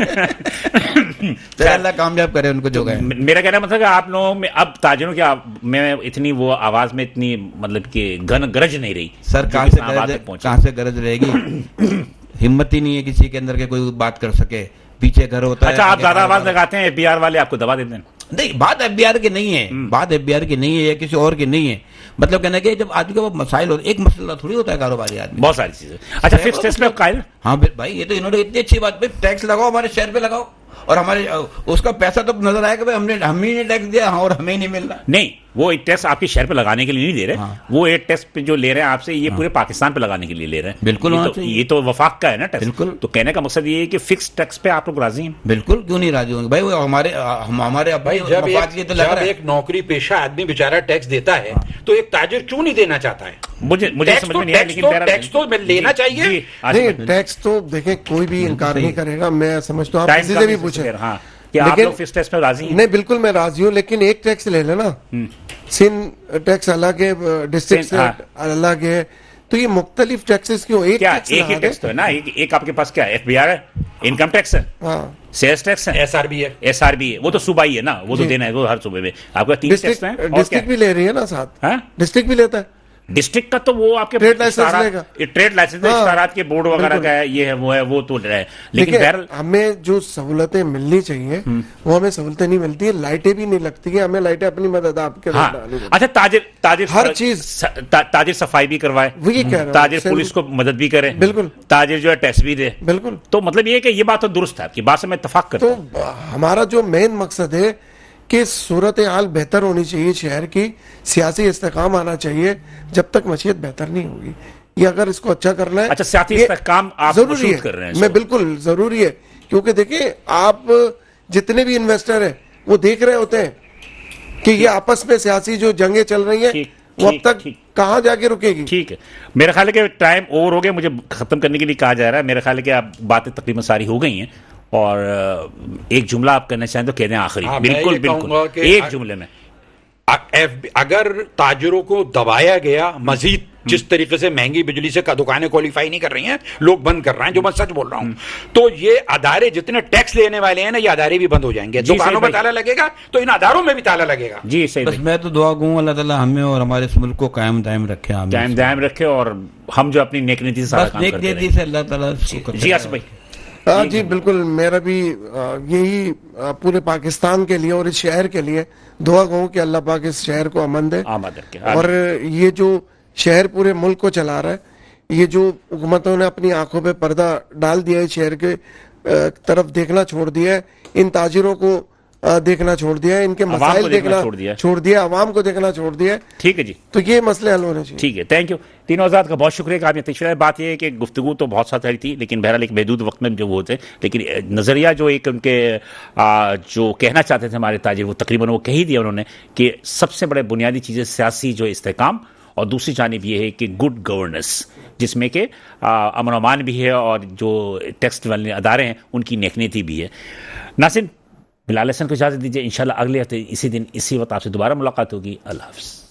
अल्लाह कामयाब करे उनको जो गए। मेरा कहना मतलब कि आप लोगों में अब ताजिरों की में इतनी वो आवाज में इतनी मतलब कि गरज नहीं रही सर। कहां से गरज रहेगी? हिम्मत ही नहीं है किसी के अंदर के कोई बात कर सके। पीछे घर होता है। अच्छा, आप ज्यादा आवाज लगाते हैं, FBR वाले आपको दबा देते हैं? नहीं, बात FBR की नहीं है, बात FBR की नहीं है या किसी और की नहीं है। मतलब कहना कि जब आदमी का मसाइल हो, एक मसला थोड़ी होता है कारोबारी आदमी, बहुत सारी चीजें। अच्छा, फिक्स टैक्स पे कायल? हाँ भाई, ये तो इन्होंने इतनी अच्छी बात, टैक्स लगाओ हमारे शहर पे लगाओ और हमारे उसका पैसा तो नजर आएगा भाई हम ही ने टैक्स दिया और हमें ही नहीं मिल रहा। नहीं, वो एक टैक्स आपके शहर पे लगाने के लिए नहीं दे रहे। हाँ। वो एक टैक्स पे जो ले रहे हैं आपसे, ये पूरे पाकिस्तान पे लगाने के लिए ले रहे हैं। बिल्कुल, ये तो वफाक का है ना टैक्स। बिल्कुल। तो कहने का मकसद ये है कि फिक्स टैक्स पे आप लोग राजी हैं? बिल्कुल, क्यों नहीं राजी होंगे भाई? वो हमारे भाई जब एक नौकरी पेशा आदमी बेचारा टैक्स देता है तो एक ताजिर क्यों नहीं देना चाहता है? मुझे समझ में नहीं आया, लेकिन टैक्स तो लेना चाहिए। नहीं, टैक्स तो देखें कोई भी इनकार नहीं करेगा। मैं समझता हूँ आप किसी से भी पूछे, हाँ, आप लोग फिक्स टैक्स पे राजी हैं? नहीं, बिल्कुल मैं राजी हूँ, लेकिन एक टैक्स ले लेना, सिंध टैक्स अलग है, डिस्ट्रिक्ट से अलग है, तो ये मुख्तलिफ टैक्सेस क्यों? एक ही टैक्स तो है ना। एक आपके पास क्या FBR है, इनकम टैक्स है, सेल्स टैक्स है, SRB है। वो तो सूबा ही है ना, वो तो देना है, वो हर सूबे में आपका 3 टैक्स है। डिस्ट्रिक्ट भी ले रही है ना साथ, डिस्ट्रिक्ट भी लेता है। डिस्ट्रिक्ट का तो वो आपके ट्रेड लाइसेंस इश्तारात- लेगा। ये ट्रेड लाइसेंस हाँ, इश्तारात के बोर्ड वगैरह बिल्कुल। का है, ये है वो है, वो तो रहे, लेकिन देखिए, बहरहाल हमें जो सहूलतें मिलनी चाहिए वो हमें सहूलतें नहीं मिलती है, लाइटें भी नहीं लगती है, हमें लाइटें अपनी मदद आपके हाँ, डालनी पड़ती अच्छा ताजिर हर चीज। ताजिर सफाई भी करवाए, वही कह रहा हूं, ताजिर सेम- पुलिस को मदद भी करे, बिल्कुल। ताजिर जो है टैक्स भी दे, बिल्कुल। तो मतलब ये है कि ये बात तो दुरुस्त है, आपकी बात से मैं इत्तेफाक करता तो हूं। हमारा जो मेन मकसद है कि सूरत हाल बेहतर होनी चाहिए शहर की, सियासी इस्तेकाम आना चाहिए, जब तक मशीयत बेहतर नहीं होगी। ये अगर इसको अच्छा करना है, अच्छा, सियासी ये इस्तेकाम आप जरूरी मशरूत है, कर रहे हैं मैं इसको। बिल्कुल जरूरी है, क्योंकि देखिए आप जितने भी इन्वेस्टर हैं वो देख रहे होते हैं कि ये आपस में सियासी जो जंगें चल रही हैं ठीक, वो अब ठीक, तक ठीक। कहाँ जाके रुकेगी। ठीक है, मेरा ख्याल है कि टाइम ओवर हो गया, मुझे खत्म करने के लिए कहा जा रहा है। मेरा ख्याल है कि आप बातें तकरीबन सारी हो गई हैं, और एक जुमला आप कहना चाहें तो कह दें आखिरी। हाँ, मैं बिल्कुल ये कहूंगा बिल्कुल, कि एक जुमले में। अगर ताजिरों को दबाया गया मजीद, जिस तरीके से महंगी बिजली से दुकानें क्वालिफाई नहीं कर रही हैं, लोग बंद कर रहे हैं, जो मैं सच बोल रहा हूं, तो ये अदारे जितने टैक्स लेने वाले हैं ना, ये अदारे भी बंद हो जाएंगे। जी, दुकानों सही में भाई। ताला लगेगा तो इन अदारों में भी ताला लगेगा। जी सही बस मैं तो दुआ कहूँ अल्लाह ताला हमें और हमारे इस मुल्क को कायम दायम रखे। आमीन। टाइम दायम रखे, और हम जो अपनी नेक नीति से सारा बस काम नेक करते नीति रहें। से अल्लाह ताला इसको करता जी रहे। आसिफ भाई। हाँ जी बिल्कुल, मेरा भी यही पूरे पाकिस्तान के लिए और इस शहर के लिए दुआ कहूँ कि अल्लाह पाक इस शहर को अमन दे, आमद रखे। और ये जो शहर पूरे मुल्क को चला रहा है, ये जो हुकूमतों ने अपनी आंखों पे पर्दा डाल दिया है, शहर के तरफ देखना छोड़ दिया है, इन ताजिरों को देखना छोड़ दिया है, इनके अवाम मसाइल को देखना देखना छोड़ दिया है। अवाम को देखना छोड़ दिया है, ठीक है जी, तो ये मसले हल होने चाहिए। ठीक है, थैंक यू तीनों आजाद का बहुत शुक्रिया कि आपने तशरीह। बात यह है कि गुफ्तगू तो बहुत सारी थी, लेकिन बहरहाल एक महदूद वक्त में जो वो थे, लेकिन नज़रिया जो एक उनके जो कहना चाहते थे हमारे ताजिर, वो तकरीबन वो कह ही दिया उन्होंने कि सबसे बड़े बुनियादी चीज़ें सियासी जो इस्तेकाम, और दूसरी जानिब ये है कि गुड गवर्नेंस, जिसमें कि अमन अमान भी है, और जो टैक्स वाले अदारे हैं उनकी नेक नीति भी है। नासिन, बिलाल हसन को इजाज़त दीजिए, इंशाल्लाह अगले हफ्ते इसी दिन इसी वक्त आपसे दोबारा मुलाकात होगी। अल्लाह हाफ़िज़।